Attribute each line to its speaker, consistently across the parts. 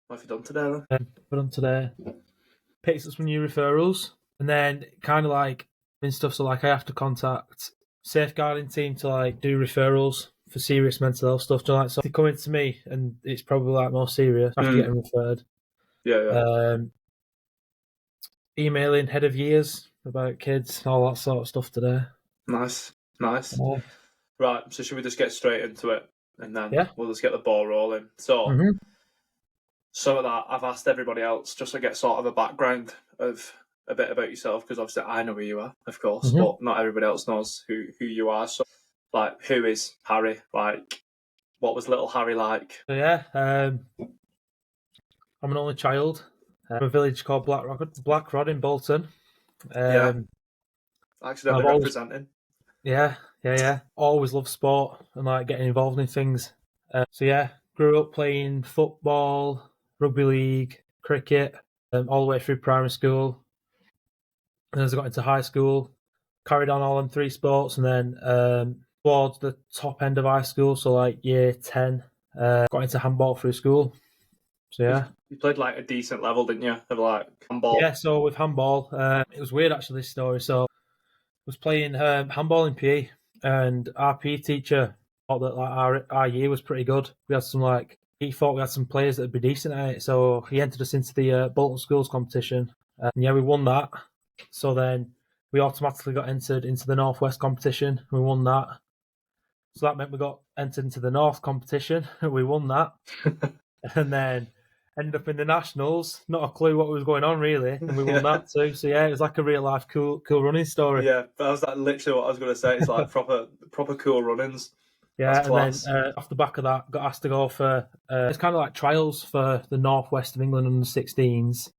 Speaker 1: What have you done today then?
Speaker 2: Put on today. Picked up some new referrals, and then kind of like in stuff. So like I have to contact safeguarding team to like do referrals for serious mental health stuff. Like so, they come into me, and it's probably like more serious after getting referred.
Speaker 1: Yeah.
Speaker 2: Emailing head of years about kids, all that sort of stuff today.
Speaker 1: Nice.
Speaker 2: Yeah.
Speaker 1: Right, so should we just get straight into it, and then
Speaker 2: Yeah.
Speaker 1: we'll just get the ball rolling. So,
Speaker 2: Mm-hmm.
Speaker 1: some of that I've asked everybody else just to get sort of a background of a bit about yourself, because obviously I know who you are, of course,
Speaker 2: Mm-hmm.
Speaker 1: but not everybody else knows who you are. So, like, who is Harry? Like, what was little Harry like?
Speaker 2: So yeah, I'm an only child. From a village called Blackrod in Bolton.
Speaker 1: Yeah,
Speaker 2: And
Speaker 1: accidentally
Speaker 2: I've always,
Speaker 1: representing.
Speaker 2: yeah. Always loved sport and like getting involved in things. So yeah, grew up playing football, rugby league, cricket, all the way through primary school. And as I got into high school, carried on all them three sports, and then towards the top end of high school, so like year 10, got into handball through school. So yeah.
Speaker 1: You played like a decent level, didn't you? Of like handball.
Speaker 2: Yeah, so with handball, it was weird actually, this story. So I was playing handball in PE, and our PE teacher thought that like our year was pretty good. We had some like he thought we had some players that would be decent at it, so he entered us into the Bolton Schools competition. And yeah, we won that. So then we automatically got entered into the Northwest competition. We won that. So that meant we got entered into the North competition. We won that, and then ended up in the Nationals. Not a clue what was going on really, and we won that too. So yeah, it was like a real life cool running story.
Speaker 1: Yeah, that was like literally what I was going to say. It's like proper cool runnings.
Speaker 2: Yeah,
Speaker 1: That's
Speaker 2: and
Speaker 1: class.
Speaker 2: then off the back of that, got asked to go for it's kind of like trials for the Northwest of England under 16s.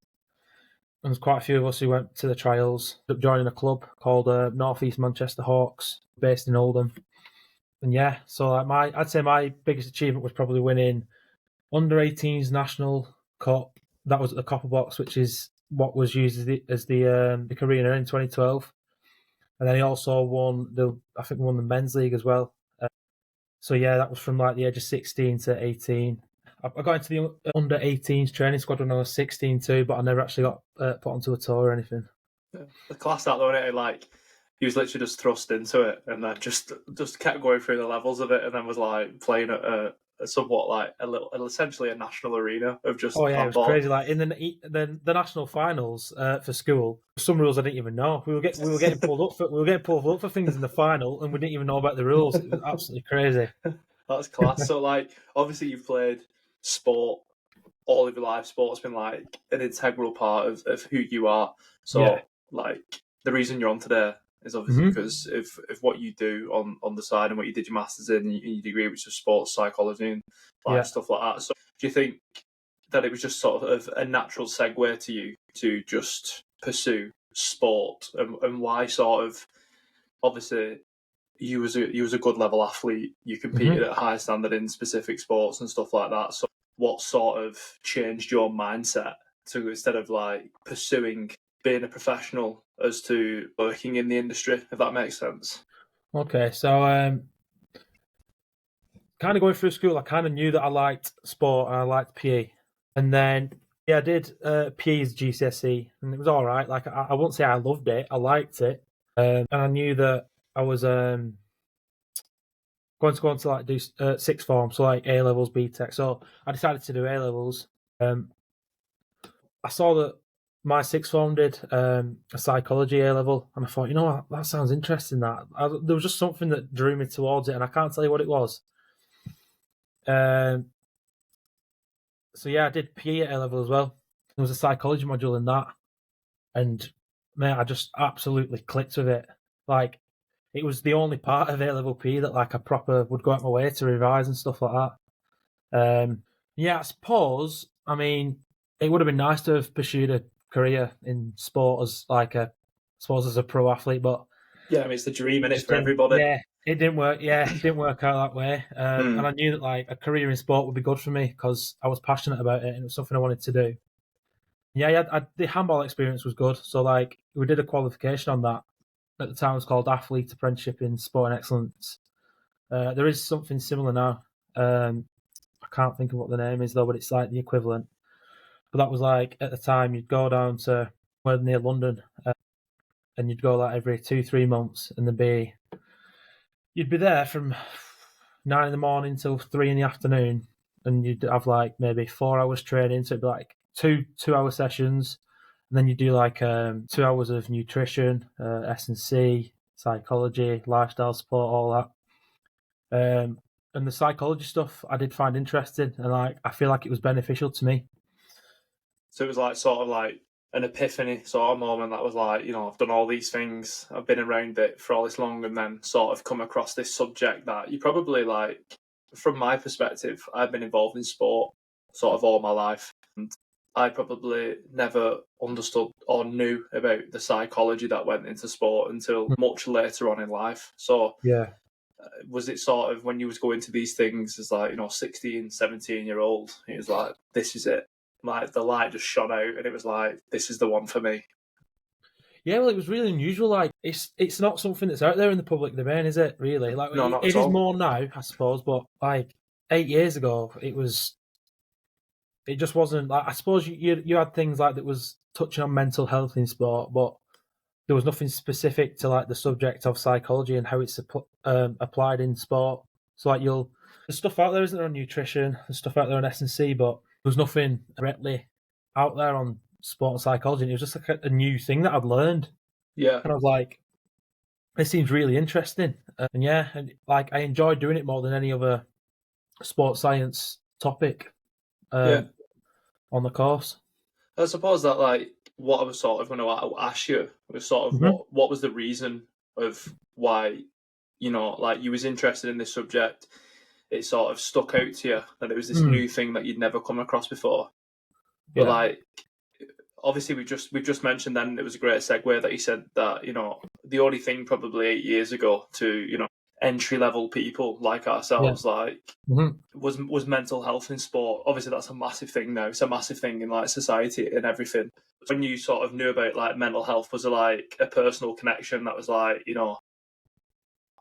Speaker 2: And there's quite a few of us who went to the trials, ended up joining a club called North East Manchester Hawks, based in Oldham. And yeah, so like I'd say my biggest achievement was probably winning under 18s National Cup. That was at the Copper Box, which is what was used as the arena in 2012. And then he also won the men's league as well. So yeah, that was from like the age of 16 to 18. I got into the under 18s training squad when I was 16 too, but I never actually got put onto a tour or anything.
Speaker 1: Yeah. The class that though, innit? Like he was literally just thrust into it, and then just kept going through the levels of it, and then was like playing at a somewhat like essentially a national arena of just
Speaker 2: Oh yeah, it was
Speaker 1: handball.
Speaker 2: crazy. Like in the national finals for school, some rules I didn't even know. We were getting pulled up for things in the final, and we didn't even know about the rules. It was absolutely crazy.
Speaker 1: That's class. So like, obviously you've played sport all of your life. Sport's been like an integral part of who you are. So
Speaker 2: Yeah.
Speaker 1: like the reason you're on today is obviously because of what you do on the side and what you did your masters in your degree, which is sports psychology and like stuff like that. So do you think that it was just sort of a natural segue to you to just pursue sport, and why sort of obviously you was a good level athlete, you competed at high standard in specific sports and stuff like that. So what sort of changed your mindset to, instead of like pursuing being a professional, as to working in the industry, if that makes sense?
Speaker 2: Okay, so kind of going through school, I kind of knew that I liked sport and I liked PE, and then yeah, I did PE's GCSE, and it was all right. Like I wouldn't say I loved it, I liked it, and I knew that I was going to go on to like do sixth form, so like A levels, B Tech. So I decided to do A levels. I saw that my sixth form did a psychology A level, and I thought, you know what, that sounds interesting. There was just something that drew me towards it, and I can't tell you what it was. So yeah, I did PE at A level as well. There was a psychology module in that, and man, I just absolutely clicked with it. Like it was the only part of A level PE that like I proper would go out my way to revise and stuff like that. Yeah, I suppose. I mean, it would have been nice to have pursued a career in sport as like as a pro athlete, but
Speaker 1: Yeah, I mean, it's the dream, in it, for everybody.
Speaker 2: Yeah, it didn't work. Yeah, it didn't work out that way. And I knew that like a career in sport would be good for me because I was passionate about it and it was something I wanted to do. Yeah, the handball experience was good. So like we did a qualification on that. At the time, it was called Athlete Apprenticeship in Sport and Excellence. There is something similar now. I can't think of what the name is though, but it's like the equivalent. But that was like at the time you'd go down to near London, and you'd go like every 2-3 months, and you'd be there from 9 in the morning till 3 in the afternoon, and you'd have like maybe 4 hours training, so it'd be like two-hour sessions, and then you do like 2 hours of nutrition, S&C, psychology, lifestyle support, all that. And the psychology stuff I did find interesting, and like I feel like it was beneficial to me.
Speaker 1: So it was like sort of like an epiphany sort of moment that was like, I've done all these things, I've been around it for all this long, and then sort of come across this subject that you probably like, from my perspective, I've been involved in sport sort of all my life, and I probably never understood or knew about the psychology that went into sport until much later on in life. So
Speaker 2: yeah.
Speaker 1: Was it sort of when you was going to these things as like, 16, 17-year-old, it was like, this is it. Like the light just shone out and it was like, this is the one for me.
Speaker 2: Yeah, well, it was really unusual. Like, it's not something that's out there in the public domain, is it? Really? Like,
Speaker 1: No, not
Speaker 2: it
Speaker 1: at
Speaker 2: is
Speaker 1: all.
Speaker 2: more now, I suppose. But like 8 years ago, it just wasn't. Like, I suppose you had things like that was touching on mental health in sport, but there was nothing specific to like the subject of psychology and how it's applied in sport. So like there's stuff out there, isn't there, on nutrition, there's stuff out there on S&C, but there's nothing directly out there on sport and psychology. And it was just like a new thing that I'd learned.
Speaker 1: Yeah.
Speaker 2: And I was like, it seems really interesting. And yeah, and like I enjoyed doing it more than any other sports science topic on the course.
Speaker 1: I suppose that like what I was sort of going to ask you was sort of what was the reason of why, like you was interested in this subject. It sort of stuck out to you that it was this new thing that you'd never come across before. But like, obviously we've just mentioned then it was a great segue that he said that, the only thing probably 8 years ago to, entry level people like ourselves, like was mental health in sport. Obviously that's a massive thing now. It's a massive thing in like society and everything. When you sort of knew about like mental health, was it like a personal connection that was like,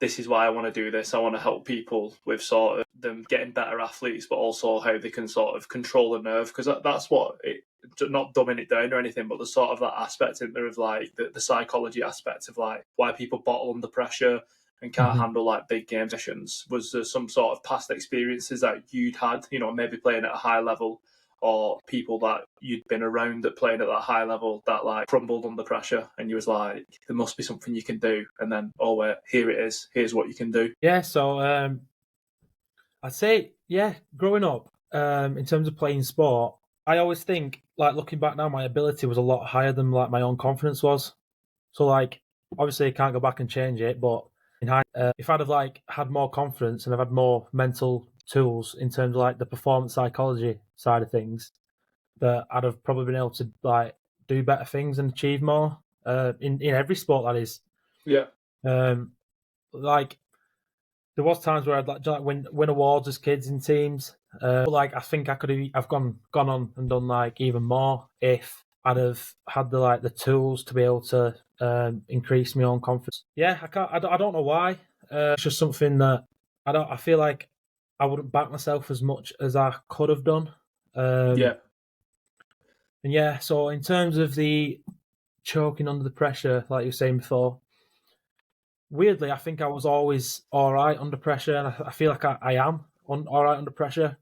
Speaker 1: this is why I want to do this. I want to help people with sort of them getting better athletes, but also how they can sort of control the nerve, because that's what it, not dumbing it down or anything, but there's sort of that aspect in there of like the psychology aspect of like why people bottle under pressure and can't handle like big game sessions. Was there some sort of past experiences that you'd had, maybe playing at a high level, or people that you'd been around that played at that high level that like crumbled under pressure and you was like, there must be something you can do, and then, oh wait, here it is, here's what you can do?
Speaker 2: Yeah, so I'd say, growing up, in terms of playing sport, I always think, like looking back now, my ability was a lot higher than like my own confidence was. So like, obviously I can't go back and change it, but if I'd have like had more confidence and I've had more mental tools in terms of like the performance psychology side of things, that I'd have probably been able to like do better things and achieve more in every sport, that is.
Speaker 1: Yeah.
Speaker 2: Like there was times where I'd like win awards as kids in teams, but like I think I could have gone on and done like even more if I'd have had the tools to be able to increase my own confidence. Yeah, I don't know why. It's just something that I feel like I wouldn't back myself as much as I could have done. And yeah, so in terms of the choking under the pressure, like you were saying before, weirdly, I think I was always all right under pressure, and I feel like I am all right under pressure.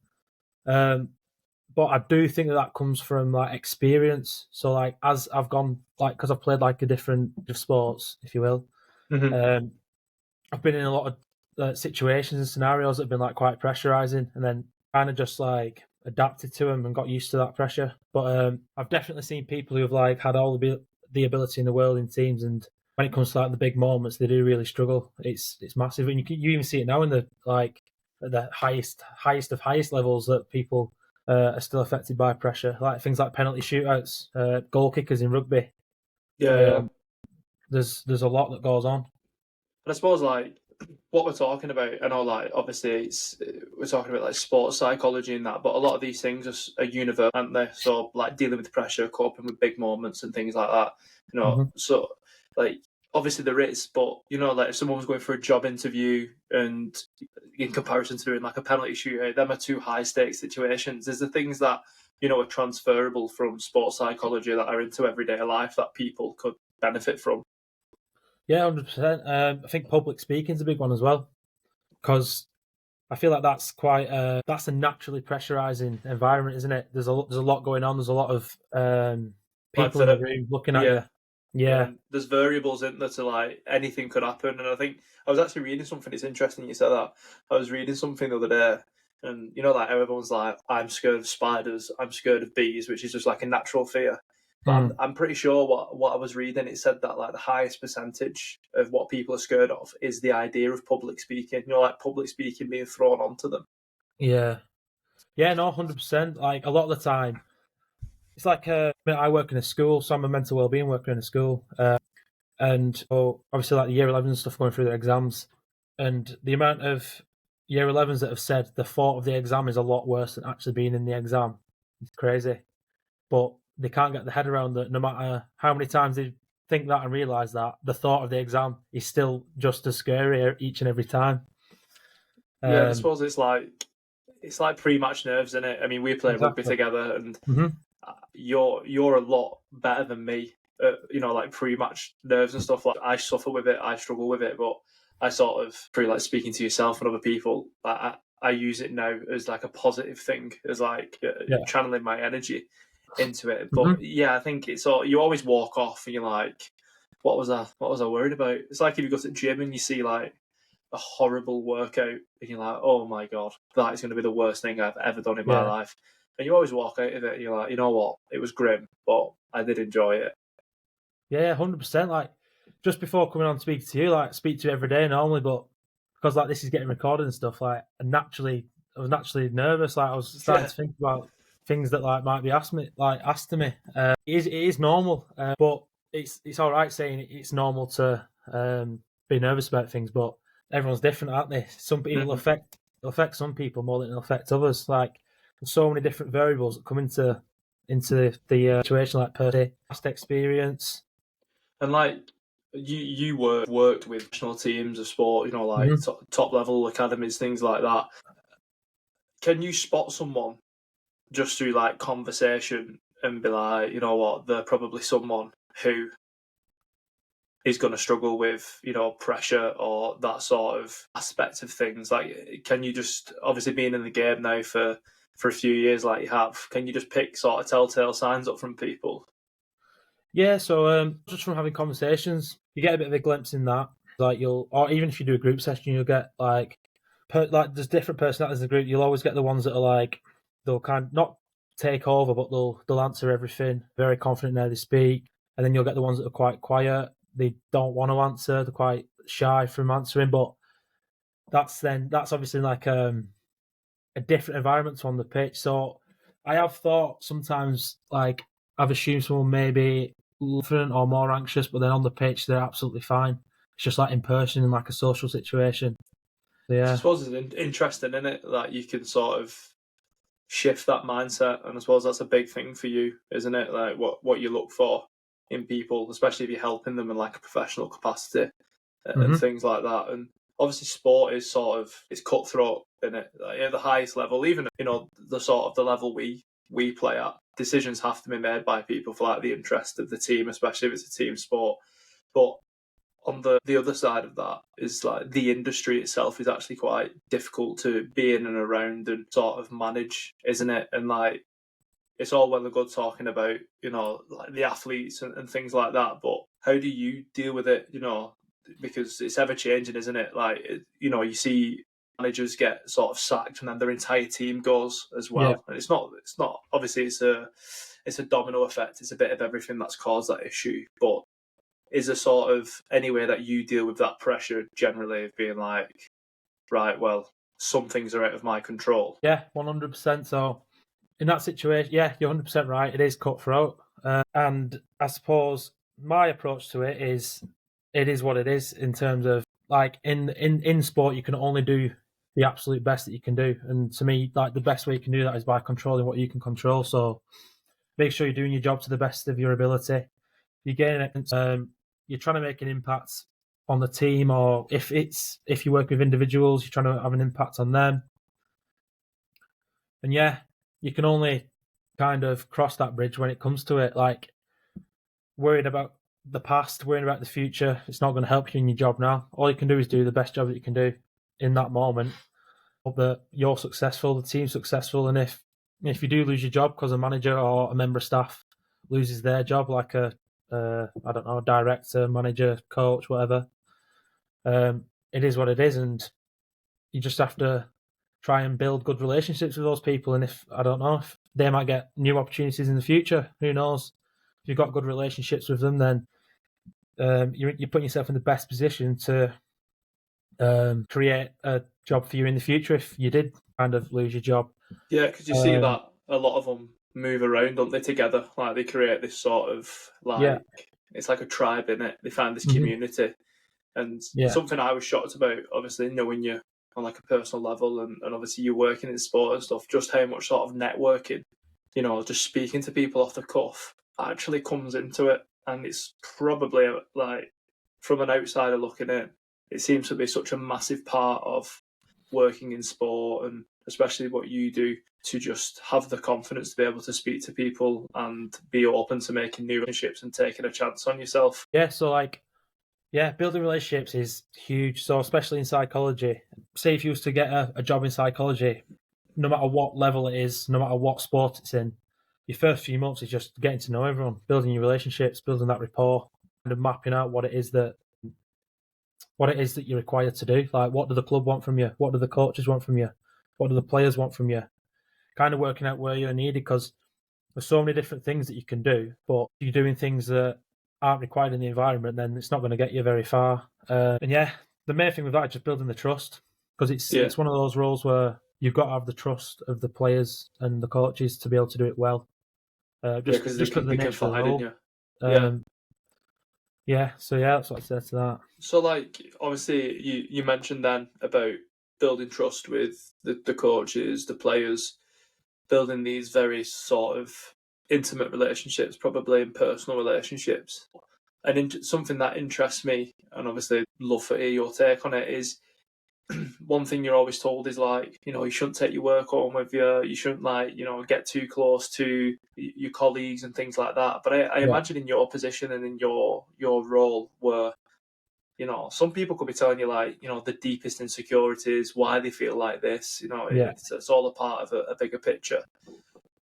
Speaker 2: But I do think that comes from like experience. So like as I've gone, like because I've played like a different sports, if you will, I've been in a lot of situations and scenarios that have been like quite pressurizing, and then kind of just like adapted to them and got used to that pressure. But I've definitely seen people who have like had all the ability in the world in teams, and when it comes to like the big moments, they do really struggle. It's massive, and you even see it now in the like at the highest of highest levels that people are still affected by pressure, like things like penalty shootouts, goal kickers in rugby. There's a lot that goes on.
Speaker 1: And I suppose like what we're talking about, I know like obviously we're talking about like sports psychology and that, but a lot of these things are universal, aren't they? So like dealing with pressure, coping with big moments and things like that. So like obviously there is, but like if someone was going for a job interview and in comparison to doing like a penalty shootout, them are two high stakes situations. There's the things that are transferable from sports psychology that are into everyday life that people could benefit from?
Speaker 2: Yeah, 100%. I think public speaking is a big one as well, because I feel like that's quite that's a naturally pressurizing environment, isn't it? There's a lot going on. There's a lot of people in the room looking at you. Yeah.
Speaker 1: There's variables in there to like anything could happen. And I think I was actually reading something. It's interesting you said that. I was reading something the other day, and like how everyone's like, I'm scared of spiders, I'm scared of bees, which is just like a natural fear. But I'm pretty sure what I was reading, it said that like the highest percentage of what people are scared of is the idea of public speaking. Like public speaking being thrown onto them.
Speaker 2: Yeah. Yeah, no, 100%. Like a lot of the time, it's like I work in a school, so I'm a mental wellbeing worker in a school, and obviously like the year 11 stuff going through their exams, and the amount of year 11s that have said the thought of the exam is a lot worse than actually being in the exam. It's crazy, but they can't get their head around that. No matter how many times they think that and realise that, the thought of the exam is still just as scary each and every time.
Speaker 1: Yeah, I suppose it's like pre-match nerves, isn't it? I mean, we play rugby together, and you're a lot better than me. Like pre-match nerves and stuff. Like I suffer with it, I struggle with it, but I sort of through like speaking to yourself and other people, I use it now as like a positive thing, as like channeling my energy into it. But I think it's all you always walk off and you're like, what was I worried about? It's like if you go to the gym and you see like a horrible workout and you're like, oh my god, that is going to be the worst thing I've ever done in my life. And you always walk out of it and you're like, you know what, it was grim, but I did enjoy it.
Speaker 2: Yeah, 100%. Like just before coming on to speak to you, like speak to you every day normally, but because like this is getting recorded and stuff, like I was naturally nervous. Like I was starting to think about things that like might be asked to me. It is normal, but it's all right saying it's normal to be nervous about things, but everyone's different, aren't they? Some people affect some people more than it'll affect others. Like there's so many different variables that come into the situation, like past experience.
Speaker 1: And like you worked with national teams of sport, like top level academies, things like that. Can you spot someone just through like conversation and be like, you know what, they're probably someone who is going to struggle with, pressure or that sort of aspect of things? Like, can you just, obviously being in the game now for a few years like you have, can you just pick sort of telltale signs up from people?
Speaker 2: Yeah, so just from having conversations, you get a bit of a glimpse in that. Like or even if you do a group session, you'll get like there's different personalities in the group. You'll always get the ones that are like they'll kind of not take over, but they'll answer everything, very confident how they speak. And then you'll get the ones that are quite quiet. They don't want to answer. They're quite shy from answering. But that's obviously like a different environment to on the pitch. So I have thought sometimes like I've assumed someone may be different or more anxious, but then on the pitch they're absolutely fine. It's just like in person in like a social situation. So, yeah.
Speaker 1: I suppose it's interesting, isn't it, that you can sort of shift that mindset, and I suppose that's a big thing for you, isn't it? Like what you look for in people, especially if you're helping them in like a professional capacity and things like that. And obviously sport is sort of, it's cutthroat, isn't it? Like at the highest level, even the sort of the level we play at, decisions have to be made by people for like the interest of the team, especially if it's a team sport. But on the other side of that is like the industry itself is actually quite difficult to be in and around and sort of manage, isn't it? And like it's all well and good talking about like the athletes and things like that, but how do you deal with it? Because it's ever changing, isn't it? Like you see managers get sort of sacked and then their entire team goes as well. Yeah. And it's not obviously it's a domino effect. It's a bit of everything that's caused that issue, but is there sort of any way that you deal with that pressure generally of being like, right, well, some things are out of my control?
Speaker 2: Yeah, 100%. So in that situation, yeah, you're 100% right. It is cutthroat. And I suppose my approach to it is what it is in terms of like in sport, you can only do the absolute best that you can do. And to me, like the best way you can do that is by controlling what you can control. So make sure you're doing your job to the best of your ability. You're getting it. You're trying to make an impact on the team, or if you work with individuals, you're trying to have an impact on them. And yeah, you can only kind of cross that bridge when it comes to it. Like, worried about the past, worrying about the future, it's not going to help you in your job now. All you can do is do the best job that you can do in that moment. Hope that you're successful, the team's successful, and if you do lose your job because a manager or a member of staff loses their job, like a I don't know, director, manager, coach, whatever, it is what it is, and you just have to try and build good relationships with those people. And if I don't know, if they might get new opportunities in the future, who knows? If you've got good relationships with them, then you're putting yourself in the best position to create a job for you in the future if you did kind of lose your job.
Speaker 1: Yeah, because you see that a lot of them move around, don't they, together? Like they create this sort of it's like a tribe, in it. They find this community. And something I was shocked about, obviously, knowing you on like a personal level, and obviously you're working in sport and stuff, just how much sort of networking, just speaking to people off the cuff actually comes into it. And it's probably like, from an outsider looking in, it seems to be such a massive part of working in sport, and especially what you do, to just have the confidence to be able to speak to people and be open to making new relationships and taking a chance on yourself.
Speaker 2: Yeah, so building relationships is huge. So especially in psychology, say if you was to get a job in psychology, no matter what level it is, no matter what sport it's in, your first few months is just getting to know everyone, building your relationships, building that rapport, kind of mapping out what it is that you're required to do. Like, what do the club want from you? What do the coaches want from you? What do the players want from you? Kind of working out where you're needed, because there's so many different things that you can do, but if you're doing things that aren't required in the environment, then it's not going to get you very far. And yeah, the main thing with that is just building the trust, because it's one of those roles where you've got to have the trust of the players and the coaches to be able to do it well. Just because of the nature of the role. So that's what I said to that.
Speaker 1: So, like, obviously, you mentioned then about building trust with the coaches, the players, building these very sort of intimate relationships, probably in personal relationships. And something that interests me, and obviously love to hear your take on it, is one thing you're always told is like, you shouldn't take your work home with you. You shouldn't get too close to your colleagues and things like that. But I imagine in your position and in your role, where some people could be telling you like, the deepest insecurities, why they feel like this. It's all a part of a bigger picture.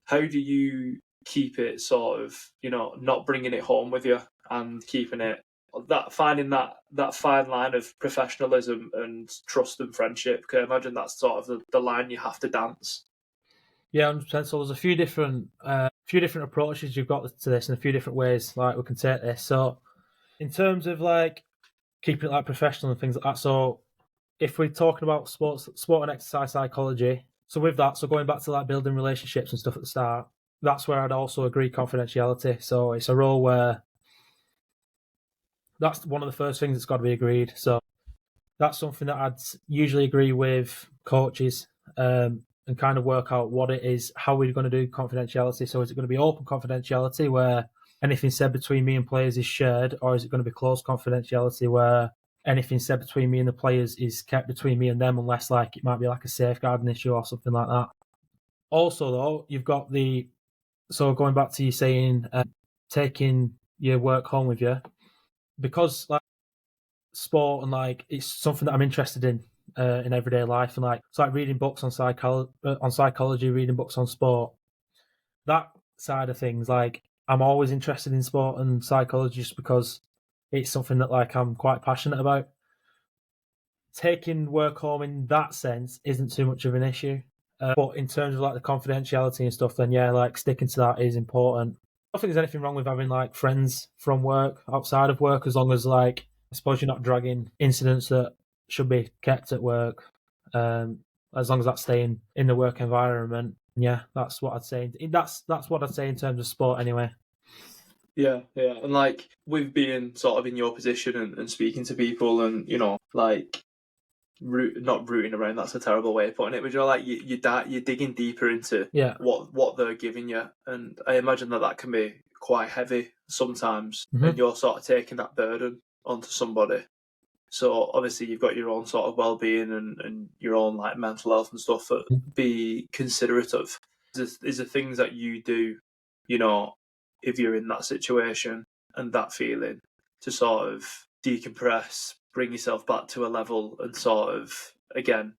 Speaker 1: How do you keep it sort of, not bringing it home with you and keeping it finding that fine line of professionalism and trust and friendship? Because I imagine that's sort of the line you have to dance.
Speaker 2: Yeah, 100%. So there's a few different approaches you've got to this, and a few different ways like we can take this. So in terms of like keeping it like professional and things like that. So if we're talking about sport and exercise psychology, so with that, so going back to like building relationships and stuff at the start, that's where I'd also agree confidentiality. So it's a role where that's one of the first things that's got to be agreed. So that's something that I'd usually agree with coaches, and kind of work out what it is, how we're going to do confidentiality. So is it going to be open confidentiality where anything said between me and players is shared, or is it going to be closed confidentiality where anything said between me and the players is kept between me and them, unless like it might be like a safeguarding issue or something like that? Also, though, you've got so going back to you saying taking your work home with you, because like sport and like it's something that I'm interested in everyday life, and like it's like reading books on psychology, reading books on sport, that side of things. Like I'm always interested in sport and psychology just because it's something that like I'm quite passionate about. Taking work home in that sense isn't too much of an issue, but in terms of like the confidentiality and stuff, then yeah, like sticking to that is important. I don't think there's anything wrong with having like friends from work outside of work, as long as like I suppose you're not dragging incidents that should be kept at work, as long as that's staying in the work environment. Yeah, that's what I'd say. That's what I'd say in terms of sport anyway.
Speaker 1: Yeah. And like with being sort of in your position and speaking to people and, like not rooting around, that's a terrible way of putting it, but like you're digging deeper into what they're giving you. And I imagine that can be quite heavy sometimes, and you're sort of taking that burden onto somebody. So obviously you've got your own sort of well-being and your own like mental health and stuff that be considerate of. Is the things that you do, if you're in that situation and that feeling, to sort of decompress, bring yourself back to a level, and sort of, again,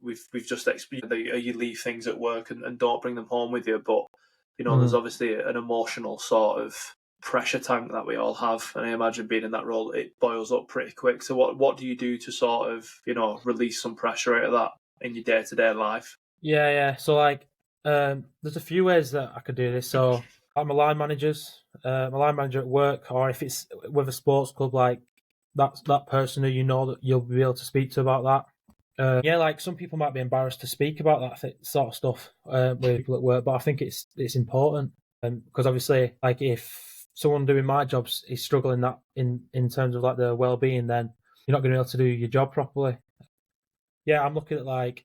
Speaker 1: we've just explained that you leave things at work and don't bring them home with you, but there's obviously an emotional sort of pressure tank that we all have, and I imagine being in that role, it boils up pretty quick. So what do you do to sort of release some pressure out of that in your day-to-day life?
Speaker 2: So there's a few ways that I could do this. So like my line manager at work, or if it's with a sports club, like that person who that you'll be able to speak to about that. Like some people might be embarrassed to speak about that sort of stuff with people at work, but I think it's important because obviously, like if someone doing my jobs is struggling that in terms of like their well-being, then you're not going to be able to do your job properly. Yeah, I'm looking at like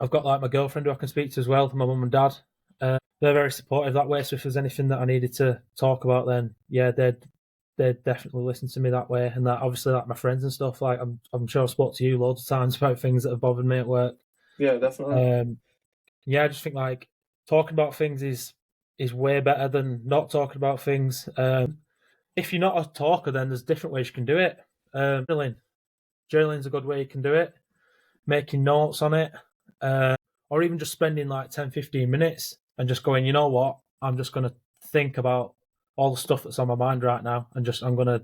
Speaker 2: I've got like my girlfriend who I can speak to as well, my mum and dad. They're very supportive that way. So if there's anything that I needed to talk about, then yeah, they'd definitely listen to me that way. And that obviously, like my friends and stuff, like I'm sure I've spoke to you loads of times about things that have bothered me at work.
Speaker 1: Yeah, definitely.
Speaker 2: I just think like talking about things is way better than not talking about things. If you're not a talker, then there's different ways you can do it. Journaling's a good way you can do it. Making notes on it. Or even just spending like 10, 15 minutes and just going, you know what, I'm just going to think about all the stuff that's on my mind right now. And I'm going to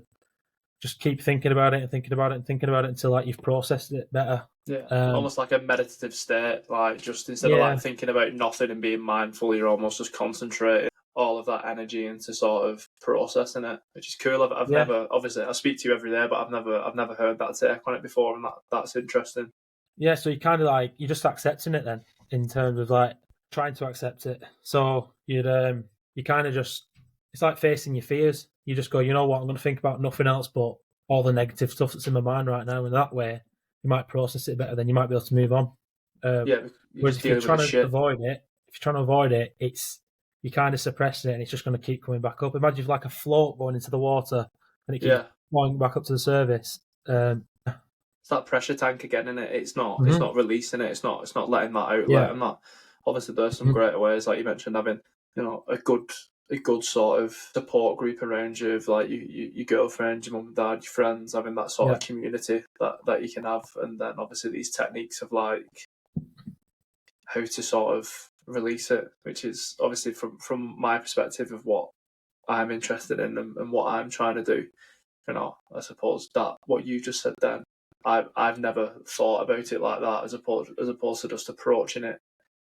Speaker 2: just keep thinking about it and thinking about it and thinking about it until like you've processed it better.
Speaker 1: Yeah, almost like a meditative state, like just instead of like thinking about nothing and being mindful, you're almost just concentrating all of that energy into sort of processing it, which is cool. I've never, obviously I speak to you every day, but I've never heard that take on it before, and that's interesting.
Speaker 2: Yeah, so you kind of like you're just accepting it then, in terms of like trying to accept it. So you kind of just it's like facing your fears. You just go, you know what, I'm going to think about nothing else but all the negative stuff that's in my mind right now, and that way you might process it better. Then you might be able to move on. Whereas if you're trying to avoid it, it's you kind of suppressing it, and it's just going to keep coming back up. Imagine if like a float going into the water and it keeps going back up to the surface.
Speaker 1: It's that pressure tank again, isn't it? It's not releasing it. It's not letting that outlet. And that obviously there's some great ways, like you mentioned, having a good sort of support group around you, of like your girlfriend, your mum and dad, your friends, having that sort of community that you can have, and then obviously these techniques of like how to sort of release it, which is obviously from my perspective of what I'm interested in and what I'm trying to do. I suppose that what you just said then, I've never thought about it like that, as opposed to just approaching it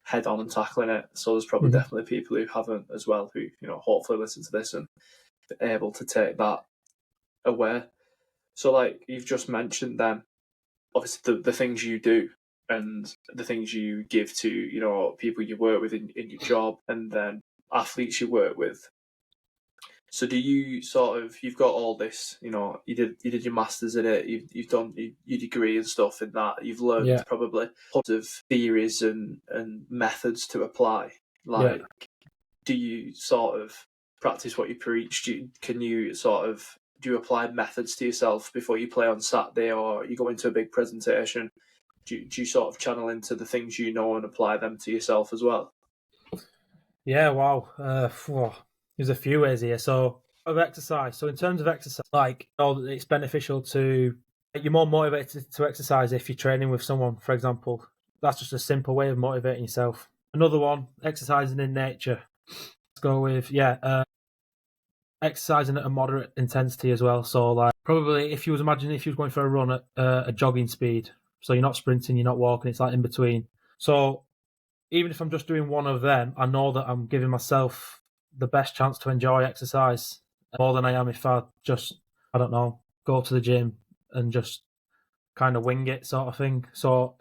Speaker 1: head on and tackling it. So there's probably definitely people who haven't as well, who hopefully listen to this and are able to take that away. So like you've just mentioned then, obviously the things you do and the things you give to people you work with in your job, and then athletes you work with. So do you you've got all this, you did your masters in it, you've done your degree and stuff in that, you've learned probably lots of theories and methods to apply. Like, do you sort of practice what you preach? Do you apply methods to yourself before you play on Saturday, or you go into a big presentation? Do you sort of channel into the things you know and apply them to yourself as well?
Speaker 2: Yeah, wow. There's a few ways here. So of exercise. So in terms of exercise, like it's beneficial to you're more motivated to exercise if you're training with someone, for example. That's just a simple way of motivating yourself. Another one, exercising in nature. Let's go with exercising at a moderate intensity as well. So like probably if you was going for a run at a jogging speed, so you're not sprinting, you're not walking, it's like in between. So even if I'm just doing one of them, I know that I'm giving myself the best chance to enjoy exercise more than I am if I just, I don't know, go to the gym and just kind of wing it sort of thing. So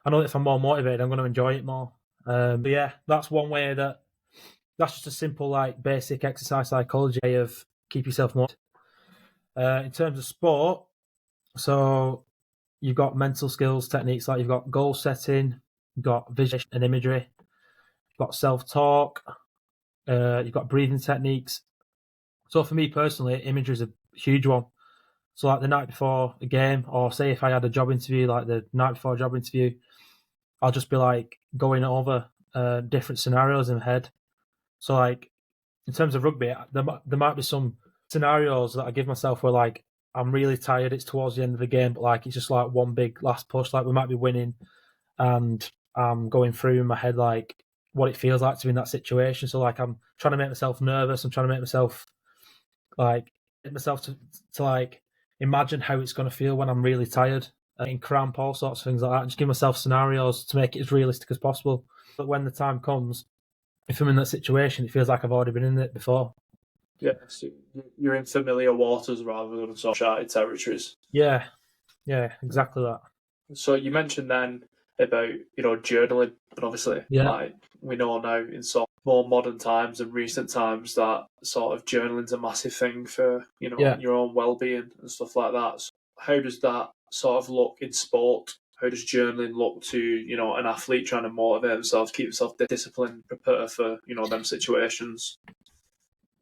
Speaker 2: I know that if I'm more motivated, I'm going to enjoy it more. But yeah, that's one way that's just a simple, like, basic exercise psychology of keep yourself motivated. In terms of sport, so you've got mental skills techniques, like you've got goal setting, you've got vision and imagery, you've got self-talk, you've got breathing techniques. So for me personally, imagery is a huge one. So like the night before a game, or say if I had a job interview, like the night before a job interview, I'll just be like going over different scenarios in my head. So like in terms of rugby, there might be some scenarios that I give myself where like I'm really tired. It's towards the end of the game, but like it's just like one big last push. Like we might be winning, and I'm going through in my head like what it feels like to be in that situation. So like I'm trying to make myself nervous. I'm trying to make myself like to like imagine how it's going to feel when I'm really tired, in cramp, all sorts of things like that. And just give myself scenarios to make it as realistic as possible. But when the time comes, if I'm in that situation, it feels like I've already been in it before.
Speaker 1: Yeah, so you're in familiar waters rather than sort of uncharted territories.
Speaker 2: Yeah, exactly that.
Speaker 1: So you mentioned then about journaling, and obviously, like we know now in sort of more modern times and recent times that sort of journaling's a massive thing for your own well-being and stuff like that. So how does that sort of look in sport? How does journaling look to an athlete trying to motivate themselves, keep themselves disciplined, prepare for them situations?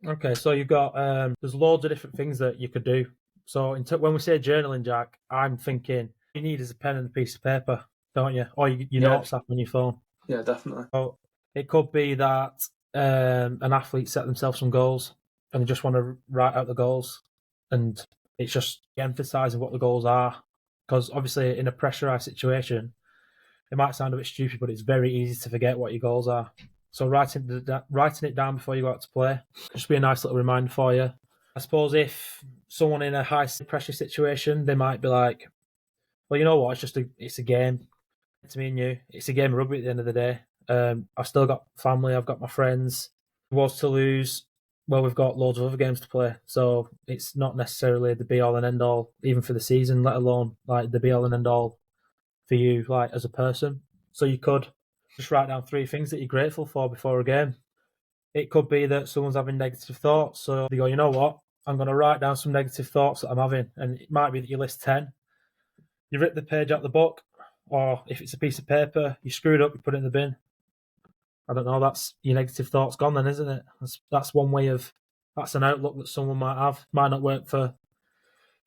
Speaker 2: Okay, so you've got there's loads of different things that you could do. So when we say journaling, Jack, I'm thinking you need is a pen and a piece of paper, don't you? Or your notes app on your phone.
Speaker 1: Yeah, definitely.
Speaker 2: So it could be that an athlete set themselves some goals and they just want to write out the goals, and it's just emphasizing what the goals are. Because obviously, in a pressurized situation, it might sound a bit stupid, but it's very easy to forget what your goals are. So writing it down before you go out to play could just be a nice little reminder for you. I suppose if someone in a high pressure situation, they might be like, well, you know what, it's a game. To me and you, it's a game of rugby at the end of the day. I've still got family, I've got my friends. If it was to lose, well, we've got loads of other games to play. So it's not necessarily the be all and end all, even for the season, let alone like the be all and end all for you, like as a person. So you could just write down 3 things that you're grateful for before a game. It could be that someone's having negative thoughts, so they go, you know what, I'm going to write down some negative thoughts that I'm having, and it might be that you list 10. You rip the page out the book, or if it's a piece of paper, you screw it up, you put it in the bin. I don't know, that's your negative thoughts gone then, isn't it? That's one way that's an outlook that someone might have. Might not work for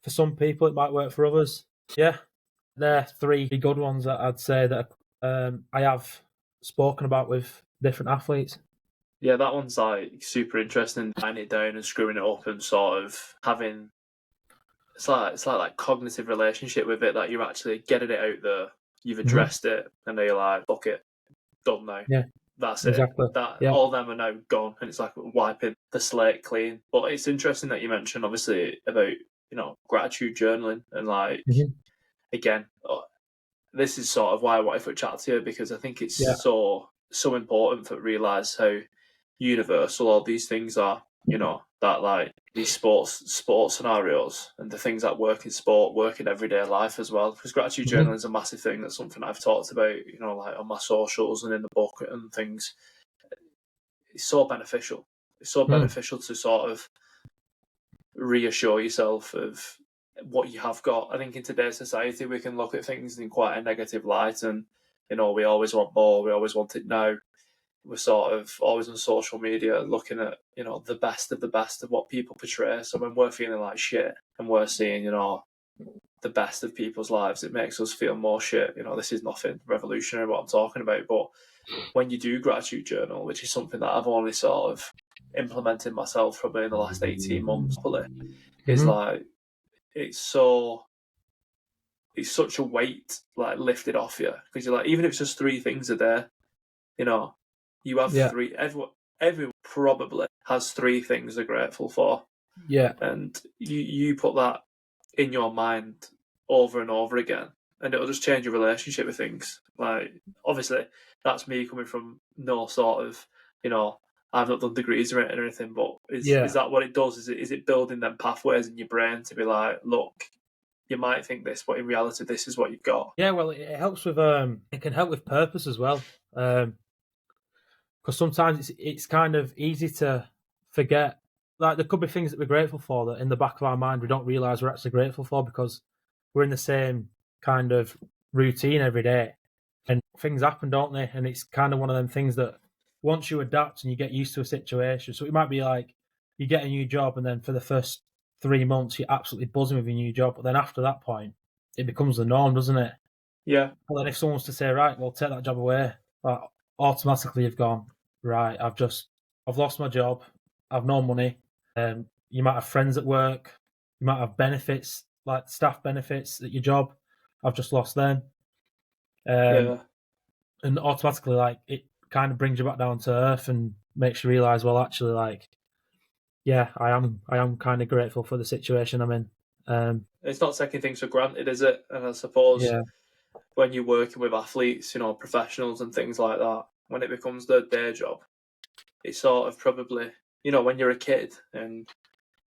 Speaker 2: some people, it might work for others. Yeah, they're 3 good ones that I'd say that I have spoken about with different athletes.
Speaker 1: Yeah, that one's like super interesting. Writing it down and screwing it up and sort of having it's like cognitive relationship with it, that you're actually getting it out there. You've addressed it, and then you're like, fuck it, done now.
Speaker 2: Yeah,
Speaker 1: that's
Speaker 2: exactly.
Speaker 1: That all of them are now gone, and it's like wiping the slate clean. But it's interesting that you mentioned obviously about gratitude journaling, and like again, this is sort of why I wanted to chat to you, because I think it's so important to realise how universal all these things are. That like these sports scenarios and the things that work in sport work in everyday life as well. Because gratitude journaling is a massive thing. That's something I've talked about, like on my socials and in the book and things. It's so beneficial. It's so beneficial to sort of reassure yourself of what you have got. I think in today's society, we can look at things in quite a negative light, and we always want more. We always want it now. We're sort of always on social media looking at the best of what people portray. So when we're feeling like shit and we're seeing the best of people's lives, it makes us feel more shit. This is nothing revolutionary what I'm talking about, but when you do gratitude journal, which is something that I've only sort of implemented myself probably in the last 18 months, is like it's such a weight like lifted off you, because you're like, even if it's just 3 things a day, you have 3. Everyone probably has 3 things they're grateful for.
Speaker 2: Yeah.
Speaker 1: And you put that in your mind over and over again, and it'll just change your relationship with things. Like, obviously, that's me coming from no sort of, I've not done degrees or anything, but is that what it does? Is it building them pathways in your brain to be like, look, you might think this, but in reality, this is what you've got.
Speaker 2: Yeah, well, it helps with it can help with purpose as well. Because sometimes it's kind of easy to forget. Like, there could be things that we're grateful for that in the back of our mind we don't realise we're actually grateful for, because we're in the same kind of routine every day, and things happen, don't they? And it's kind of one of them things that once you adapt and you get used to a situation, so it might be like you get a new job, and then for the first 3 months you're absolutely buzzing with your new job, but then after that point it becomes the norm, doesn't it?
Speaker 1: Yeah.
Speaker 2: Well, then if someone was to say, right, well, take that job away, like, automatically you've gone, right, I've lost my job, I've no money. You might have friends at work, you might have benefits, like staff benefits at your job. I've just lost them. And automatically, like, it kind of brings you back down to earth and makes you realise, well, actually, like, yeah, I am kind of grateful for the situation I'm in.
Speaker 1: It's not taking things for granted, is it? And I suppose
Speaker 2: Yeah,
Speaker 1: when you're working with athletes, professionals and things like that, when it becomes their day job, it's sort of probably, when you're a kid and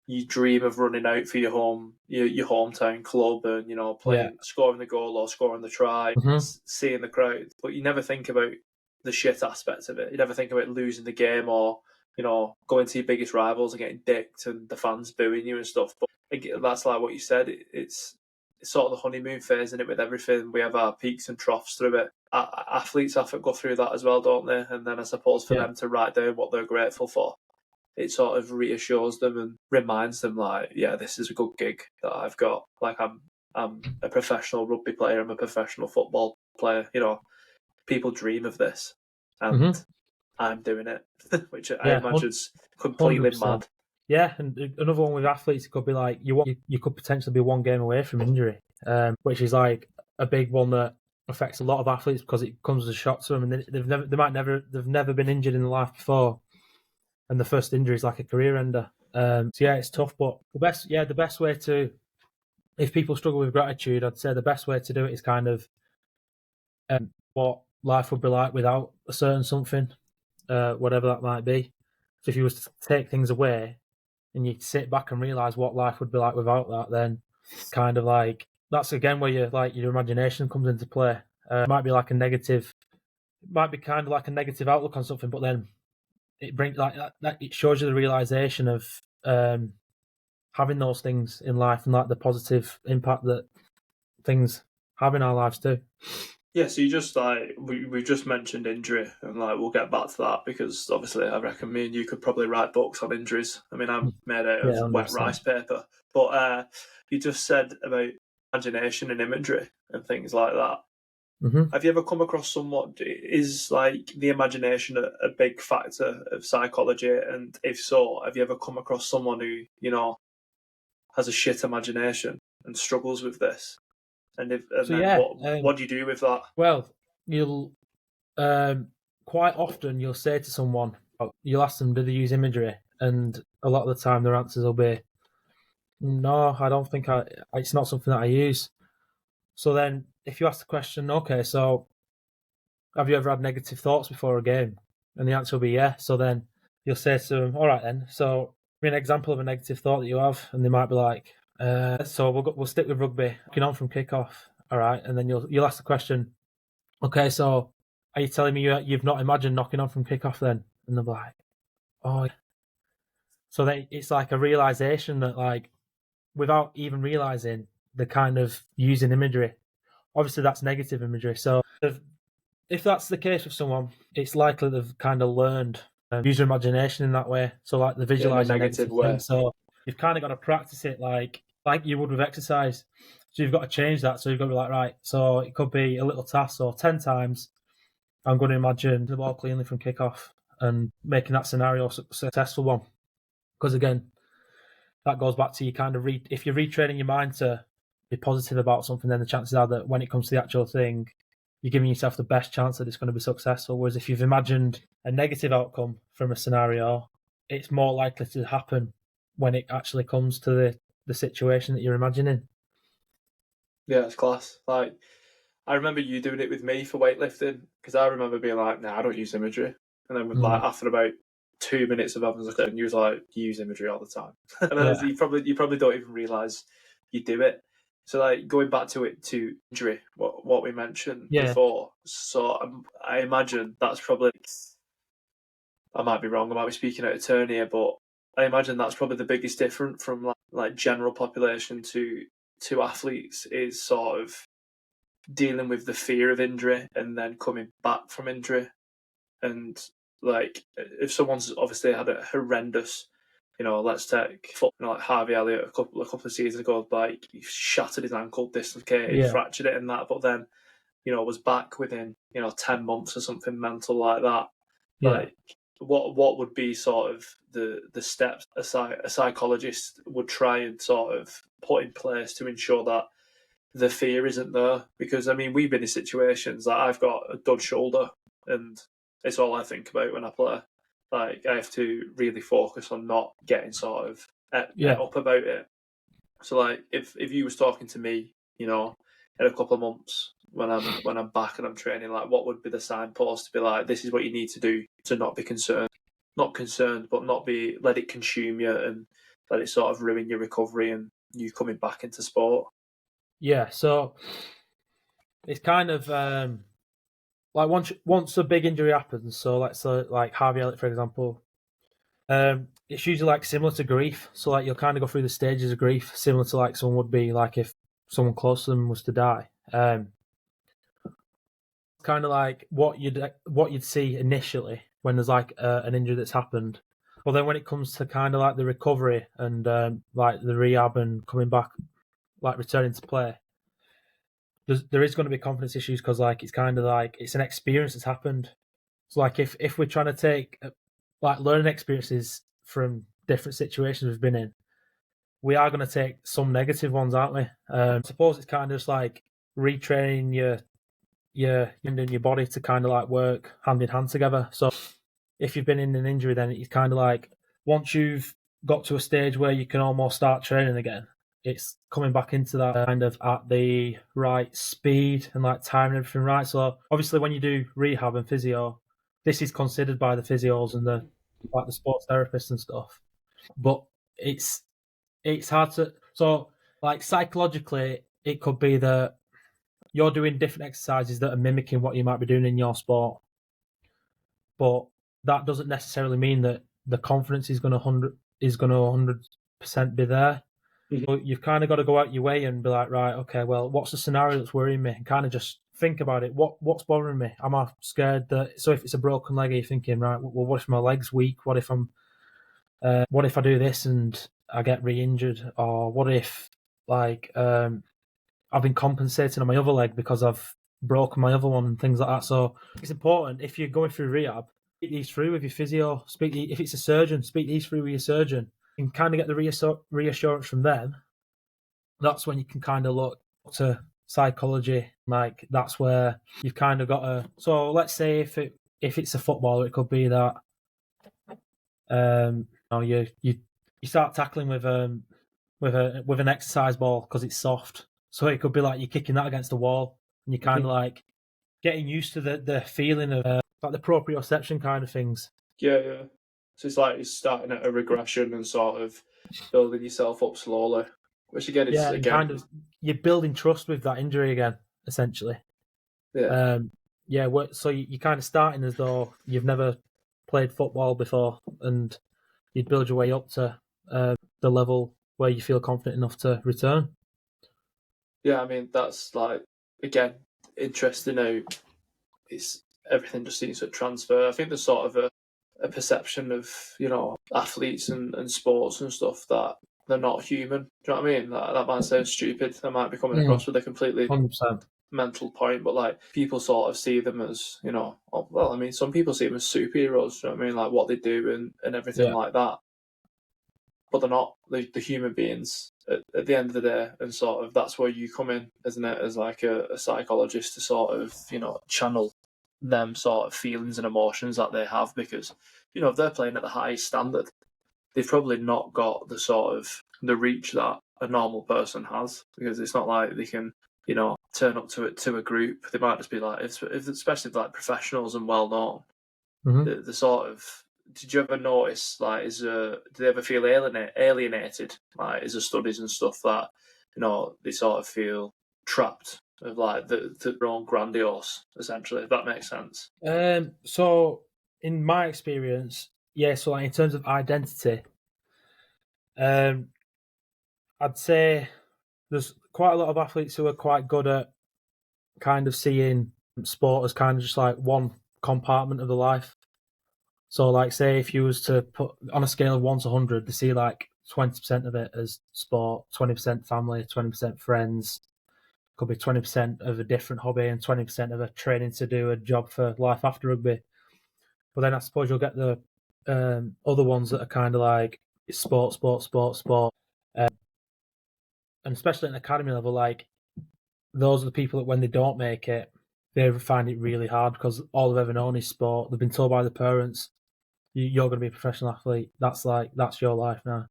Speaker 1: you dream of running out for your hometown club and, playing, scoring the goal or scoring the try, seeing the crowd, but you never think about the shit aspect of it. You never think about losing the game or, going to your biggest rivals and getting dicked and the fans booing you and stuff. But that's like what you said. It's sort of the honeymoon phase in it with everything. We have our peaks and troughs through it. Athletes have to go through that as well, don't they? And then I suppose for them to write down what they're grateful for, it sort of reassures them and reminds them, like, yeah, this is a good gig that I've got. Like, I'm a professional rugby player. I'm a professional football player. People dream of this, and I'm doing it, which I imagine is completely
Speaker 2: 100%.
Speaker 1: mad.
Speaker 2: Yeah, and another one with athletes, it could be like you could potentially be one game away from injury, which is like a big one that affects a lot of athletes because it comes as a shock to them, and they've never been injured in their life before, and the first injury is like a career ender. So yeah, it's tough, but the best way to, if people struggle with gratitude, I'd say the best way to do it is kind of what life would be like without a certain something, whatever that might be. So if you was to take things away and you sit back and realize what life would be like without that, then kind of like that's again where your imagination comes into play. It might be like a negative, it might be kind of like a negative outlook on something, but then it brings like that it shows you the realization of having those things in life and like the positive impact that things have in our lives too.
Speaker 1: Yeah, so you just like we just mentioned injury, and like we'll get back to that because obviously I reckon me and you could probably write books on injuries. I mean, I'm made out of wet rice paper, but you just said about imagination and imagery and things like that. Have you ever come across someone? Is like the imagination a big factor of psychology? And if so, have you ever come across someone who has a shit imagination and struggles with this? What do you do with that?
Speaker 2: Well, you'll quite often you'll say to someone, you'll ask them, do they use imagery? And a lot of the time their answers will be, no, I don't think it's not something that I use. So then if you ask the question, okay, so have you ever had negative thoughts before a game? And the answer will be yeah. So then you'll say to them, all right then, so give me an example of a negative thought that you have. And they might be like, so we'll stick with rugby, knocking on from kickoff. All right. And then you'll ask the question, okay, so are you telling me you've not imagined knocking on from kickoff then? And they'll be like, oh. So it's like a realization that, like, without even realizing, they're kind of using imagery. Obviously, that's negative imagery. So if that's the case with someone, it's likely they've kind of learned use their imagination in that way. So like the visualizing
Speaker 1: negative way.
Speaker 2: Thing. So you've kind of got to practice it like you would with exercise. So you've got to change that. So you've got to be like, right, so it could be a little task. So 10 times, I'm going to imagine the ball cleanly from kickoff and making that scenario a successful one. Because again, that goes back to you kind of if you're retraining your mind to be positive about something, then the chances are that when it comes to the actual thing, you're giving yourself the best chance that it's going to be successful. Whereas if you've imagined a negative outcome from a scenario, it's more likely to happen when it actually comes to the situation that you're imagining.
Speaker 1: Yeah, it's class. Like, I remember you doing it with me for weightlifting because I remember being like, "Nah, I don't use imagery," and then like after about 2 minutes of having a look at it, and you was like, "You use imagery all the time," and you probably don't even realize you do it. So like going back to injury, what we mentioned before. So I imagine that's probably, I might be wrong, I might be speaking out of turn here, but I imagine that's probably the biggest difference from like general population to athletes is sort of dealing with the fear of injury and then coming back from injury. And like if someone's obviously had a horrendous, let's take like Harvey Elliott a couple of seasons ago, like he shattered his ankle, dislocated, fractured it and that, but then was back within 10 months or something mental like that.
Speaker 2: Yeah.
Speaker 1: Like, what would be sort of the steps a psychologist would try and sort of put in place to ensure that the fear isn't there? Because I mean, we've been in situations that I've got a dud shoulder, and it's all I think about when I play. Like, I have to really focus on not getting sort of up about it. So, like, if you was talking to me, in a couple of months when I'm back and I'm training, like, what would be the signpost to be like, this is what you need to do to not be concerned, not concerned, but let it consume you and let it sort of ruin your recovery and you coming back into sport.
Speaker 2: Yeah, so it's kind of like once a big injury happens. So let's say like Harvey Elliott, for example, it's usually like similar to grief. So like you'll kind of go through the stages of grief, similar to like someone would be like if someone close to them was to die. Kind of like what you'd see initially when there's like an injury that's happened. Well, then when it comes to kind of like the recovery and like the rehab and coming back, like returning to play, there is going to be confidence issues because like it's kind of like it's an experience that's happened. So like if we're trying to take like learning experiences from different situations we've been in, we are going to take some negative ones, aren't we? I suppose it's kind of just like retraining your body to kind of like work hand in hand together. So if you've been in an injury, then it's kind of like once you've got to a stage where you can almost start training again, it's coming back into that kind of at the right speed and like time and everything right. So obviously when you do rehab and physio, this is considered by the physios and the sports therapists and stuff. But it's hard to, so like psychologically it could be that you're doing different exercises that are mimicking what you might be doing in your sport. But that doesn't necessarily mean that the confidence is going to 100% be there. So you've kind of got to go out your way and be like, right, okay, well, what's the scenario that's worrying me? And kind of just think about it. What's bothering me? Am I scared that? So if it's a broken leg, are you thinking, right? Well, what if my leg's weak? What if what if I do this and I get re-injured? Or what if like I've been compensating on my other leg because I've broken my other one and things like that. So it's important if you're going through rehab, speak these through with your physio. If it's a surgeon, speak these through with your surgeon. You can kind of get the reassurance from them. That's when you can kind of look to psychology. Like that's where you've kind of got to. So let's say if it's a footballer, it could be that you start tackling with an exercise ball because it's soft. So it could be like you're kicking that against the wall, and you're kind of like getting used to the feeling of like the proprioception kind of things.
Speaker 1: Yeah. So it's like you're starting at a regression and sort of building yourself up slowly. Which again is
Speaker 2: kind of you're building trust with that injury again, essentially.
Speaker 1: Yeah.
Speaker 2: So you're kind of starting as though you've never played football before, and you'd build your way up to the level where you feel confident enough to return.
Speaker 1: Yeah, I mean that's like again interesting how it's everything just seems to transfer. I think there's sort of a perception of athletes and sports and stuff that they're not human. Do you know what I mean? That might sound stupid. They might be coming across with a completely
Speaker 2: 100%.
Speaker 1: mental point, but like people sort of see them as well. I mean, some people see them as superheroes. Do you know what I mean? Like what they do and everything like that. But they're not the human beings at the end of the day, and sort of that's where you come in, isn't it? As like a psychologist to sort of channel them sort of feelings and emotions that they have, because if they're playing at the highest standard, they've probably not got the sort of the reach that a normal person has, because it's not like they can turn up to a group. They might just be like, if especially like professionals and well known, the sort of. Did you ever notice, like, do they ever feel alienated, like, as a studies and stuff that, they sort of feel trapped of, like, their own grandiose, essentially, if that makes sense?
Speaker 2: So, in my experience, yeah, so like in terms of identity, I'd say there's quite a lot of athletes who are quite good at kind of seeing sport as kind of just like one compartment of the life. So, like, say if you was to put on a scale of 1 to 100, they see like 20% of it as sport, 20% family, 20% friends, Could be 20% of a different hobby and 20% of a training to do a job for life after rugby. But then I suppose you'll get the other ones that are kind of like sport. And especially at an academy level, like those are the people that when they don't make it, they find it really hard because all they've ever known is sport. They've been told by the parents, you're going to be a professional athlete. That's your life now. And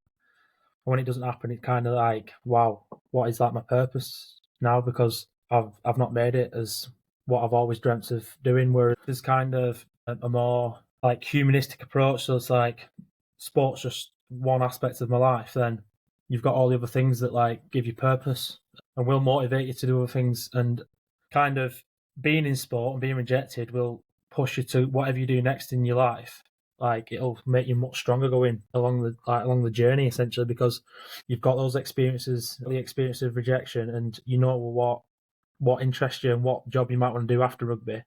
Speaker 2: when it doesn't happen, it's kind of like, wow, what is like my purpose now? Because I've not made it as what I've always dreamt of doing. Where there's kind of a more like humanistic approach. So it's like sports just one aspect of my life. Then you've got all the other things that like give you purpose and will motivate you to do other things. And kind of being in sport and being rejected will push you to whatever you do next in your life. Like it'll make you much stronger going along the journey, essentially, because you've got those experiences, the experience of rejection, and you know what interests you and what job you might want to do after rugby,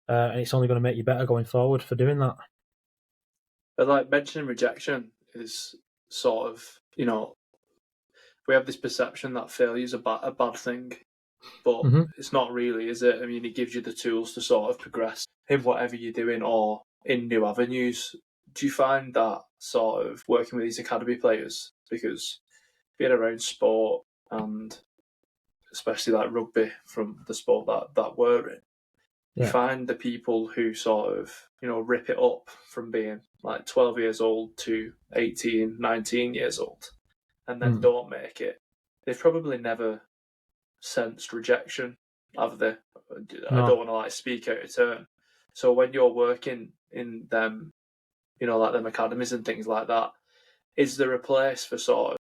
Speaker 2: and it's only going to make you better going forward for doing that.
Speaker 1: But like mentioning rejection is sort of, we have this perception that failure is a bad thing, but it's not really, is it? I mean, it gives you the tools to sort of progress in whatever you're doing or in new avenues. Do you find that sort of working with these academy players, because being around sport and especially like rugby from the sport that we're in, you find the people who sort of, rip it up from being like 12 years old to 18, 19 years old and then don't make it, they've probably never sensed rejection, have they? No. I don't want to like speak out of turn. So when you're working in them, like them academies and things like that, is there a place for sort of,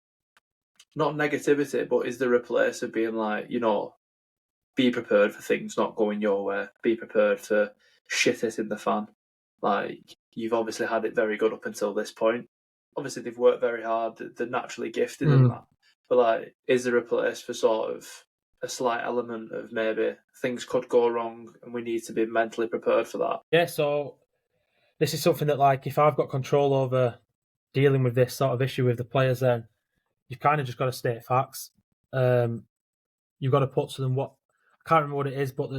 Speaker 1: not negativity, but is there a place of being like, be prepared for things not going your way, be prepared for shit hitting the fan? Like, you've obviously had it very good up until this point. Obviously, they've worked very hard, they're naturally gifted in that. But like, is there a place for sort of a slight element of maybe things could go wrong and we need to be mentally prepared for that?
Speaker 2: Yeah, so this is something that, like, if I've got control over dealing with this sort of issue with the players, then you've kind of just got to state facts. You've got to put to them I can't remember what it is, but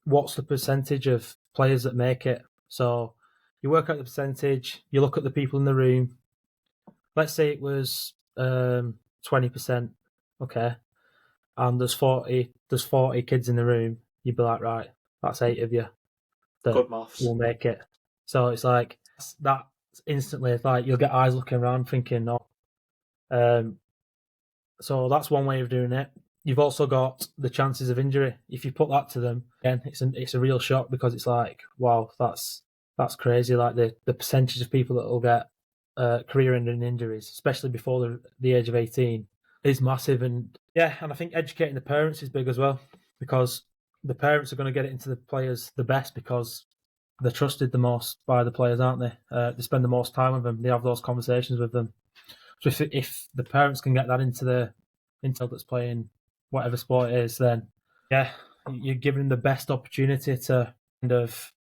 Speaker 2: what's the percentage of players that make it? So you work out the percentage, you look at the people in the room. Let's say it was 20%, okay, and there's 40 kids in the room. You'd be like, right, that's 8 of you that
Speaker 1: Good maths
Speaker 2: will make it. So it's like that instantly, like you'll get eyes looking around thinking, no. So that's one way of doing it. You've also got the chances of injury. If you put that to them, again, it's a real shock, because it's like, wow, that's crazy. Like the percentage of people that will get career-ending injuries, especially before the age of 18, is massive. And I think educating the parents is big as well, because the parents are going to get it into the players the best because they're trusted the most by the players, aren't they? They spend the most time with them. They have those conversations with them. So if the parents can get that into the that's playing whatever sport it is, then you're giving them the best opportunity to kind of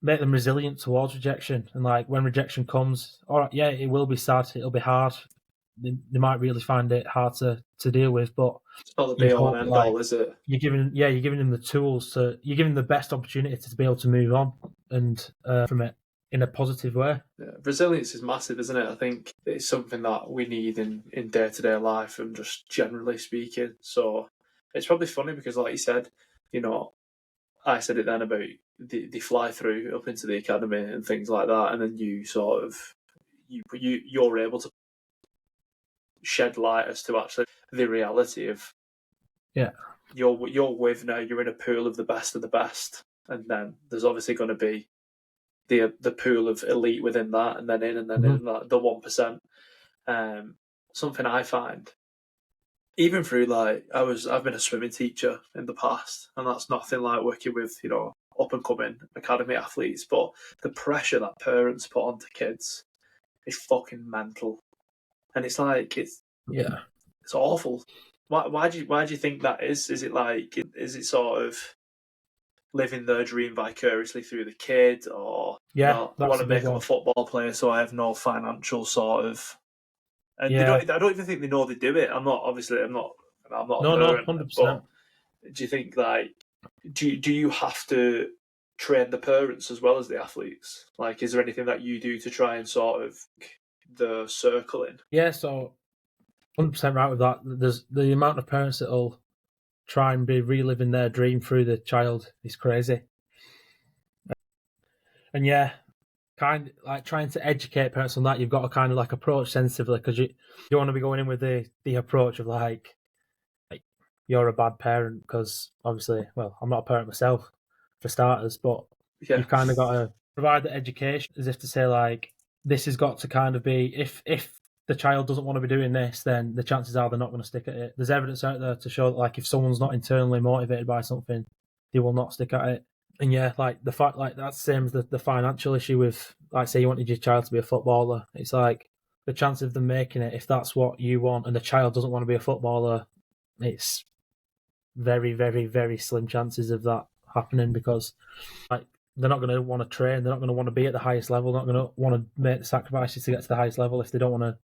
Speaker 2: make them resilient towards rejection. And like when rejection comes, all right, it will be sad, it'll be hard. They might really find it hard to deal with, but
Speaker 1: it's not the be all and end all, is it?
Speaker 2: You're giving them the tools you're giving them the best opportunity to be able to move on and from it in a positive way.
Speaker 1: Yeah, resilience is massive, isn't it? I think it's something that we need in day-to-day life and just generally speaking. So it's probably funny because, like you said, I said it then about the fly through up into the academy and things like that, and then you sort of you're able to shed light as to actually the reality of you're with now. You're in a pool of the best, and then there's obviously going to be the pool of elite within that, and then in that, the 1%. Something I find, even through like I've been a swimming teacher in the past, and that's nothing like working with up and coming academy athletes, but the pressure that parents put onto kids is fucking mental, and it's like it's awful. Why do you think that is? Is it sort of living their dream vicariously through the kid, or I want to make them a football player, so I have no financial sort of. And I don't even think they know they do it. I'm not and I'm not
Speaker 2: No,
Speaker 1: a parent,
Speaker 2: 100%.
Speaker 1: but do you think like do you have to train the parents as well as the athletes? Like, is there anything that you do to try and sort of the circle in?
Speaker 2: Yeah, so 100% right with that. There's the amount of parents that'll try and be reliving their dream through the child is crazy. And yeah, kind of like trying to educate parents on that, you've got to kind of like approach sensitively, because you want to be going in with the approach of like you're a bad parent, because obviously, well, I'm not a parent myself for starters, but you've kind of got to provide the education as if to say like this has got to kind of be if the child doesn't want to be doing this, then the chances are they're not going to stick at it. There's evidence out there to show that like if someone's not internally motivated by something, they will not stick at it. And yeah, like the fact, like that's the same as the financial issue with, like, say you wanted your child to be a footballer. It's like the chance of them making it, if that's what you want, and the child doesn't want to be a footballer, it's very, very, very slim chances of that happening, because like they're not going to want to train, they're not going to want to be at the highest level, they're not going to want to make the sacrifices to get to the highest level if they don't want to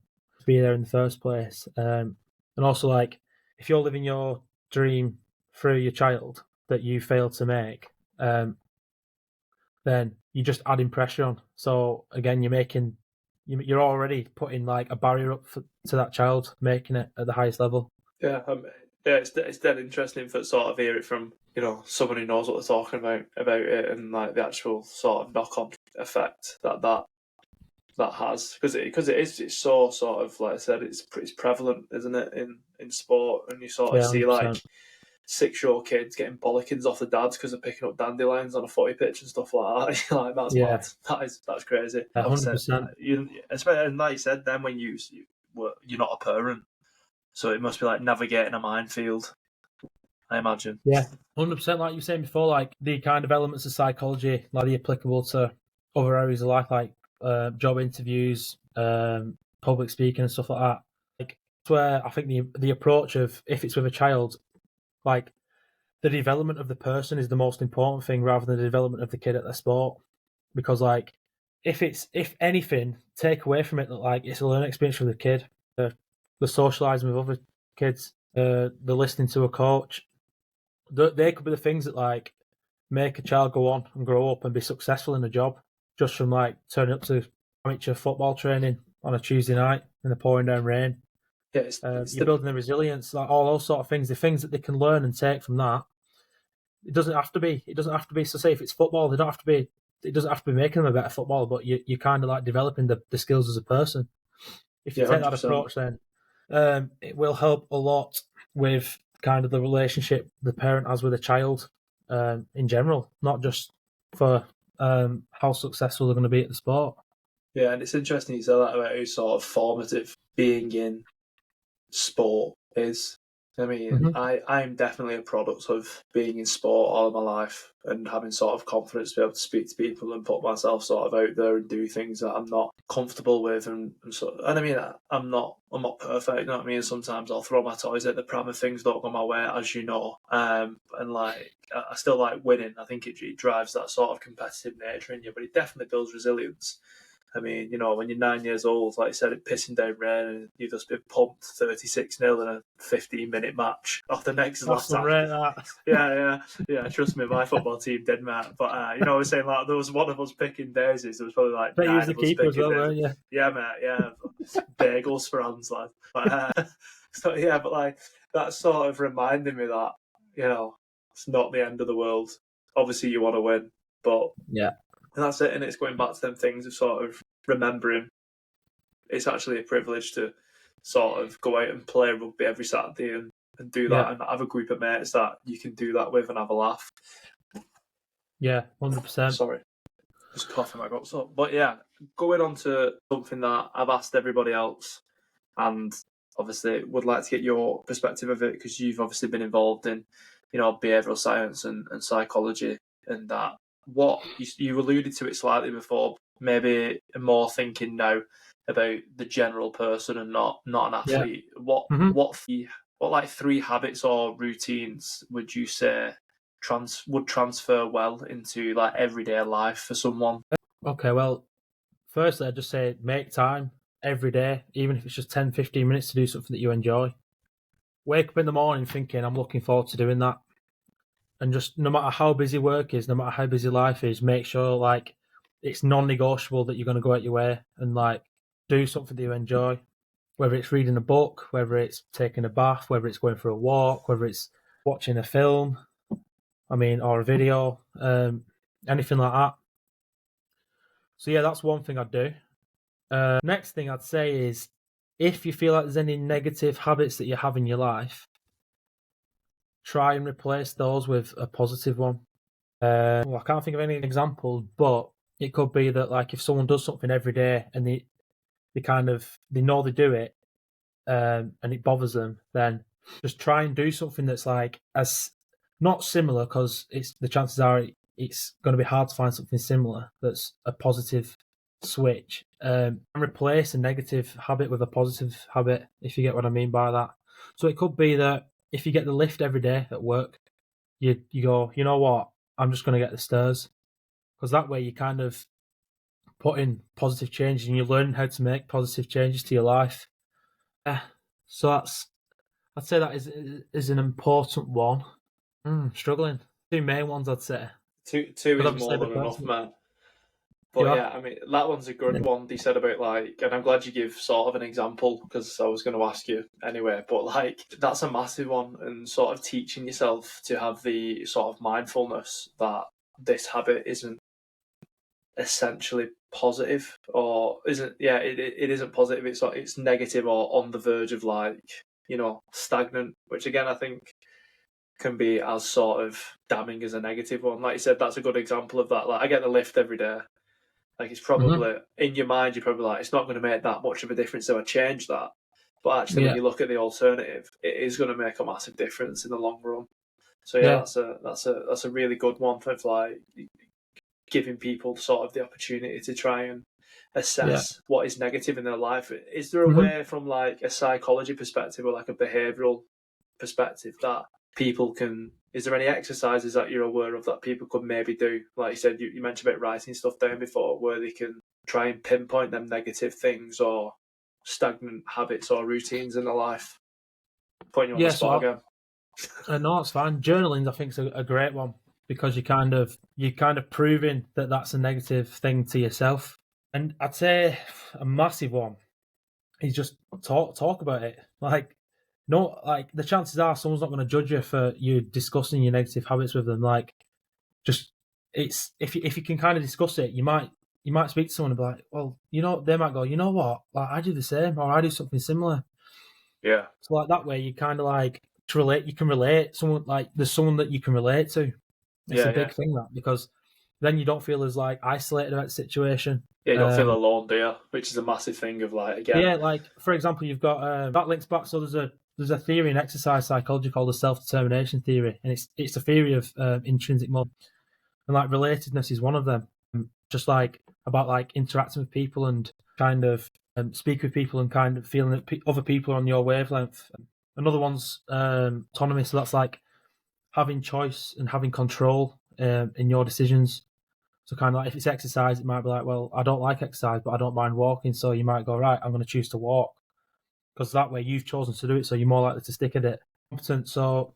Speaker 2: be there in the first place. And also, like, if you're living your dream through your child that you failed to make, then you're just adding pressure on. So again, you're already putting like a barrier up to that child making it at the highest level.
Speaker 1: Yeah, it's dead interesting for sort of hear it from someone who knows what they're talking about it, and like the actual sort of knock on effect that has, because it's so sort of, like I said, it's prevalent, isn't it, in sport, and you sort of see
Speaker 2: 100%.
Speaker 1: like 6-year-old kids getting bollockings off the dads because they're picking up dandelions on a footy pitch and stuff like that. Like, that's mad. That's crazy.
Speaker 2: 100%.
Speaker 1: And like you said, then when you're not a parent, so it must be like navigating a minefield, I imagine.
Speaker 2: Yeah, 100%. Like you were saying before, like the kind of elements of psychology, like the applicable to other areas of life, like job interviews, public speaking, and stuff like that. Like, that's where I think the approach of, if it's with a child, like the development of the person is the most important thing, rather than the development of the kid at the sport. Because like if anything, take away from it that like it's a learning experience for the kid, the socializing with other kids, the listening to a coach. They could be the things that like make a child go on and grow up and be successful in a job, just from like turning up to amateur football training on a Tuesday night in the pouring down rain.
Speaker 1: Yeah,
Speaker 2: you're building the resilience, like all those sort of things, the things that they can learn and take from that. It doesn't have to be. So say if it's football, they don't have to be. It doesn't have to be making them a better footballer, but you kind of like developing the skills as a person. If you take
Speaker 1: 100%.
Speaker 2: that approach, then it will help a lot with kind of the relationship the parent has with a child in general, not just for how successful they're going to be at the sport.
Speaker 1: Yeah, and it's interesting you said that about how sort of formative being in sport is. I mean, I'm definitely a product of being in sport all of my life and having sort of confidence to be able to speak to people and put myself sort of out there and do things that I'm not comfortable with, and I mean, I'm not perfect, you know what I mean? Sometimes I'll throw my toys at the pram if things don't go my way, as you know. And like, I still like winning. I think it drives that sort of competitive nature in you, but it definitely builds resilience. I mean, when you're 9 years old, like I said, it pissing down rain, and you've just been pumped 36-0 in a 15-minute match off the next last time. Yeah. Trust me, my football team did, mate. But I was saying, like, there was one of us picking daisies. There was probably like 9 of us picking daisies.
Speaker 2: Yeah.
Speaker 1: Yeah, mate. Yeah, bagels for hands, lad. But but like that sort of reminded me that it's not the end of the world. Obviously, you want to win, but
Speaker 2: yeah.
Speaker 1: And that's it, and it's going back to them things of sort of remembering it's actually a privilege to sort of go out and play rugby every Saturday and do that, and have a group of mates that you can do that with and have a laugh.
Speaker 2: Yeah, 100%.
Speaker 1: Sorry, just coughing my guts up. But yeah, going on to something that I've asked everybody else, and obviously would like to get your perspective of it, because you've obviously been involved in, behavioural science and psychology, and that. What you alluded to it slightly before, maybe more thinking now about the general person and not an athlete. Yeah. What like 3 habits or routines would you say would transfer well into like everyday life for someone?
Speaker 2: Okay, well, firstly, I'd just say make time every day, even if it's just 10, 15 minutes to do something that you enjoy. wake up in the morning thinking I'm looking forward to doing that, and just no matter how busy work is, no matter how busy life is, make sure like it's non-negotiable that you're going to go out your way and like do something that you enjoy, whether it's reading a book, whether it's taking a bath, whether it's going for a walk, whether it's watching a film, or a video, anything like that. So yeah, that's one thing I'd do. Next thing I'd say is, if you feel like there's any negative habits that you have in your life, try and replace those with a positive one. I can't think of any examples, but it could be that like if someone does something every day and they know they do it, and it bothers them, then just try and do something that's like as not similar, because the chances are it's going to be hard to find something similar that's a positive switch, and replace a negative habit with a positive habit, if you get what I mean by that. So it could be that if you get the lift every day at work, you go, you know what, I'm just going to get the stairs, because that way you kind of put in positive changes and you learn how to make positive changes to your life. So I'd say that is an important one. Struggling. Two main ones, I'd say.
Speaker 1: Two is more than enough, man. But yeah, that one's a good one. They said about like, and I'm glad you give sort of an example, because I was going to ask you anyway. But like, that's a massive one, and sort of teaching yourself to have the sort of mindfulness that this habit isn't essentially positive, or isn't. Yeah, it isn't positive. It's negative or on the verge of like, stagnant. Which again, I think can be as sort of damning as a negative one. Like you said, that's a good example of that. Like, I get the lift every day. Like, it's probably in your mind, you're probably like, it's not going to make that much of a difference, so I change that. But actually, when you look at the alternative, it is going to make a massive difference in the long run. So yeah, that's a really good one for like giving people sort of the opportunity to try and assess what is negative in their life. Is there a way from like a psychology perspective or like a behavioural perspective that people can? Is there any exercises that you're aware of that people could maybe do? Like you said, you mentioned about writing stuff down before, where they can try and pinpoint them negative things or stagnant habits or routines in their life. Putting you on the spot again.
Speaker 2: No, it's fine. Journaling, I think, is a great one, because you're kind of proving that that's a negative thing to yourself. And I'd say a massive one is just talk about it. Like, no, like the chances are someone's not going to judge you for you discussing your negative habits with them. Like, just it's if you can kind of discuss it, you might speak to someone and be like, well, they might go, you know what, like I do the same, or I do something similar.
Speaker 1: Yeah.
Speaker 2: So like that way, you kind of like to relate. You can relate. Someone like there's someone that you can relate to. It's a big thing, that, because then you don't feel as like isolated about the situation.
Speaker 1: Yeah, you don't feel alone, do you? Which is a massive thing of like, again.
Speaker 2: Yeah, like for example, you've got that links back. So there's a theory in exercise psychology called the self-determination theory, and it's a theory of intrinsic motivation, and like relatedness is one of them. Just like about like interacting with people and kind of speak with people and kind of feeling that other people are on your wavelength. Another one's autonomy, so that's like having choice and having control in your decisions. So kind of like if it's exercise, it might be like, well, I don't like exercise, but I don't mind walking. So you might go, right, I'm going to choose to walk, because that way you've chosen to do it. So you're more likely to stick at it. Competent. So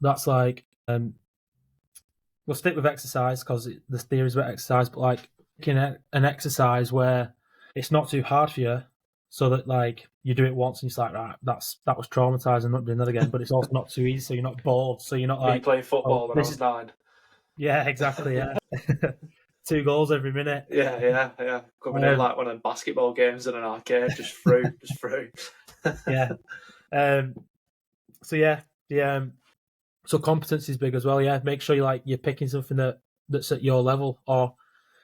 Speaker 2: that's like, we'll stick with exercise because the theory is about exercise, but like making an exercise where it's not too hard for you, so that like you do it once and you're like, right, that was traumatizing, I'm not doing that again. But it's also not too easy, so you're not bored. So you're not like
Speaker 1: me playing football when I was 9.
Speaker 2: Yeah, exactly. Yeah, 2 goals every minute.
Speaker 1: Yeah. Coming in like one of the basketball games in an arcade, just through.
Speaker 2: Yeah. So yeah, so competency is big as well. Yeah, make sure you're picking something that's at your level, or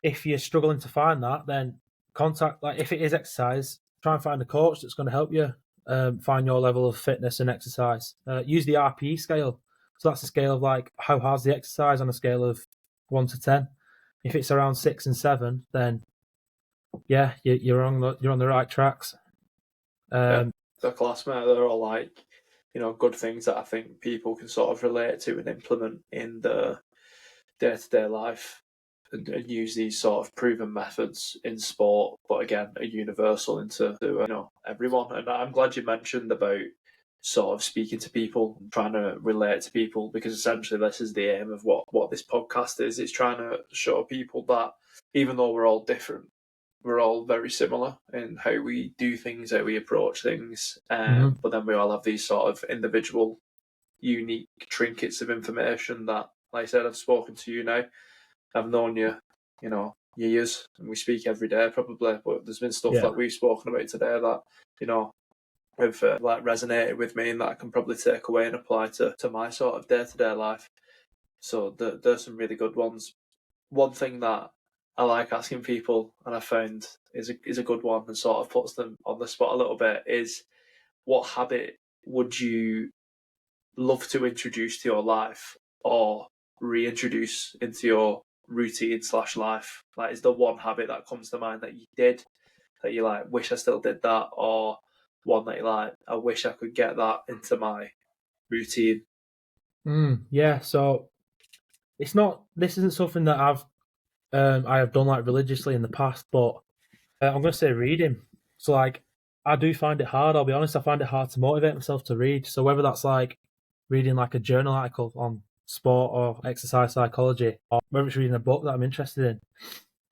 Speaker 2: if you're struggling to find that, then contact, like if it is exercise, try and find a coach that's going to help you find your level of fitness and exercise. Use the RPE scale. So that's a scale of like how hard's the exercise on a scale of 1 to 10. If it's around 6 and 7, then yeah, you're on the right tracks.
Speaker 1: The class, mate, they're all like, good things that I think people can sort of relate to and implement in the day-to-day life, and use these sort of proven methods in sport, but again, are universal into everyone. And I'm glad you mentioned about sort of speaking to people, trying to relate to people, because essentially this is the aim of what this podcast is. It's trying to show people that even though we're all different, we're all very similar in how we do things, how we approach things, but then we all have these sort of individual, unique trinkets of information that, like I said, I've spoken to you now. I've known you, years, and we speak every day probably, but there's been stuff that we've spoken about today that, have resonated with me and that I can probably take away and apply to my sort of day-to-day life. So there's some really good ones. One thing that I like asking people, and I found is a good one and sort of puts them on the spot a little bit, is what habit would you love to introduce to your life or reintroduce into your routine / life? Like, is there one habit that comes to mind that you did that you like wish I still did that, or one that you like I wish I could get that into my routine?
Speaker 2: Yeah, so this isn't something that I have done like religiously in the past, but I'm going to say reading. So like I do find it hard, I'll be honest, I find it hard to motivate myself to read. So whether that's like reading like a journal article on sport or exercise psychology, or whether it's reading a book that I'm interested in,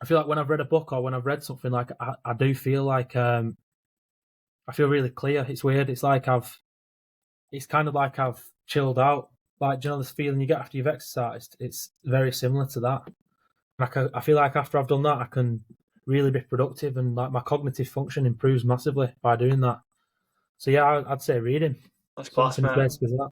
Speaker 2: I feel like when I've read a book or when I've read something, like I do feel like I feel really clear. It's weird. It's kind of like I've chilled out. Like, do you know this feeling you get after you've exercised? It's very similar to that. I feel like after I've done that, I can really be productive, and like my cognitive function improves massively by doing that. So yeah, I'd say reading.
Speaker 1: That's class, man.
Speaker 2: Basic as that.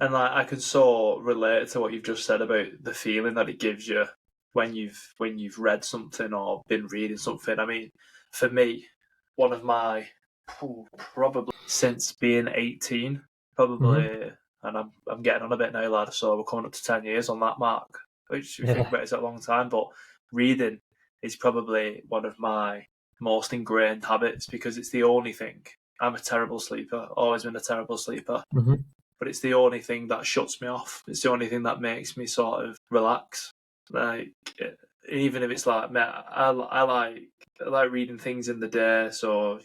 Speaker 1: And like I can so relate to what you've just said about the feeling that it gives you when you've read something or been reading something. I mean, for me, one of my probably since being 18, probably, and I'm getting on a bit now, lad. So we're coming up to 10 years on that mark, which you think about is a long time. But reading is probably one of my most ingrained habits because it's the only thing. I'm a terrible sleeper. Always been a terrible sleeper. But it's the only thing that shuts me off. It's the only thing that makes me sort of relax. Like, even if it's like, I like reading things in the day. So,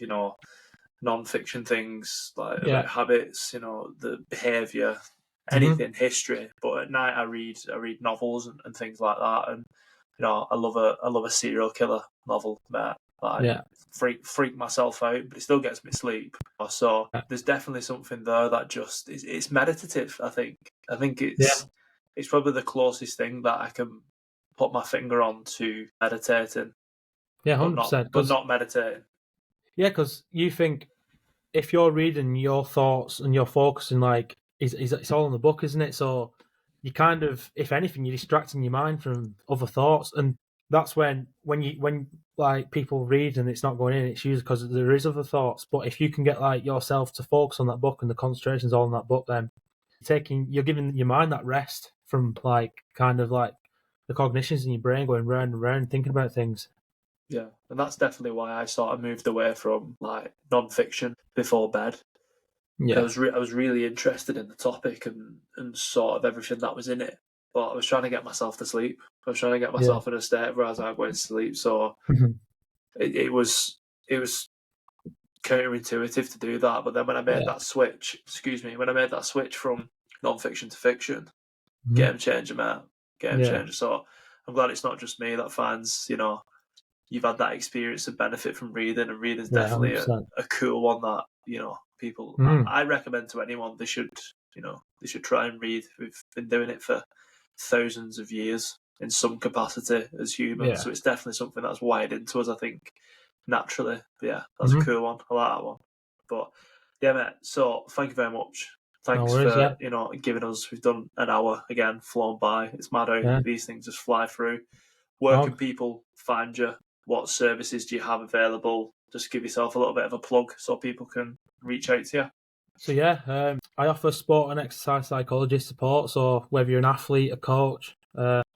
Speaker 1: non-fiction things like about habits, the behaviour, anything, history. But at night I read novels and things like that. And I love a serial killer novel, mate. Freak myself out, but it still gets me sleep. So there's definitely something there that just it's meditative. I think it's probably the closest thing that I can put my finger on to meditating.
Speaker 2: Yeah, 100%.
Speaker 1: But not meditating.
Speaker 2: Yeah, because you think if you're reading, your thoughts and you're focusing, like it's all in the book, isn't it? So you kind of, if anything, you're distracting your mind from other thoughts, and that's when like people read and it's not going in, it's usually because there is other thoughts. But if you can get like yourself to focus on that book and the concentration's all on that book, then you're giving your mind that rest from like kind of like the cognitions in your brain going round and round thinking about things.
Speaker 1: Yeah, and that's definitely why I sort of moved away from like non-fiction before bed. Yeah, I was really interested in the topic and sort of everything that was in it, but I was trying to get myself to sleep. I was trying to get myself in a state where I was going to sleep. So it was counterintuitive to do that. But then when I made that switch, from non-fiction to fiction, game changer, man, game changer. So I'm glad it's not just me that finds you've had that experience and benefit from reading, and reading's definitely a cool one that people I recommend to anyone. They should try and read. We've been doing it for thousands of years in some capacity as humans, so it's definitely something that's wired into us, I think, naturally. But yeah, that's a cool one. I like that one. But yeah, mate, so thank you very much. Thanks for giving us. We've done an hour again, flown by. It's mad how these things just fly through. Where can people find you? What services do you have available? Just give yourself a little bit of a plug so people can reach out to you.
Speaker 2: So I offer sport and exercise psychologist support. So whether you're an athlete, a coach,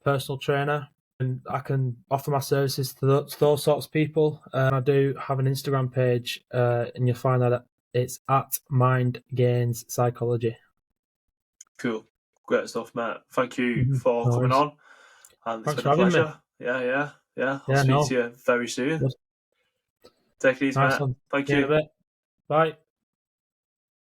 Speaker 2: personal trainer, and I can offer my services to those sorts of people. I do have an Instagram page, and you'll find that it's at Mind Gains Psychology.
Speaker 1: Cool, great stuff, mate. Thank you for coming on, and it's been a pleasure. Yeah. I'll speak to you very soon. Take it easy, mate. Thank you.
Speaker 2: Bye.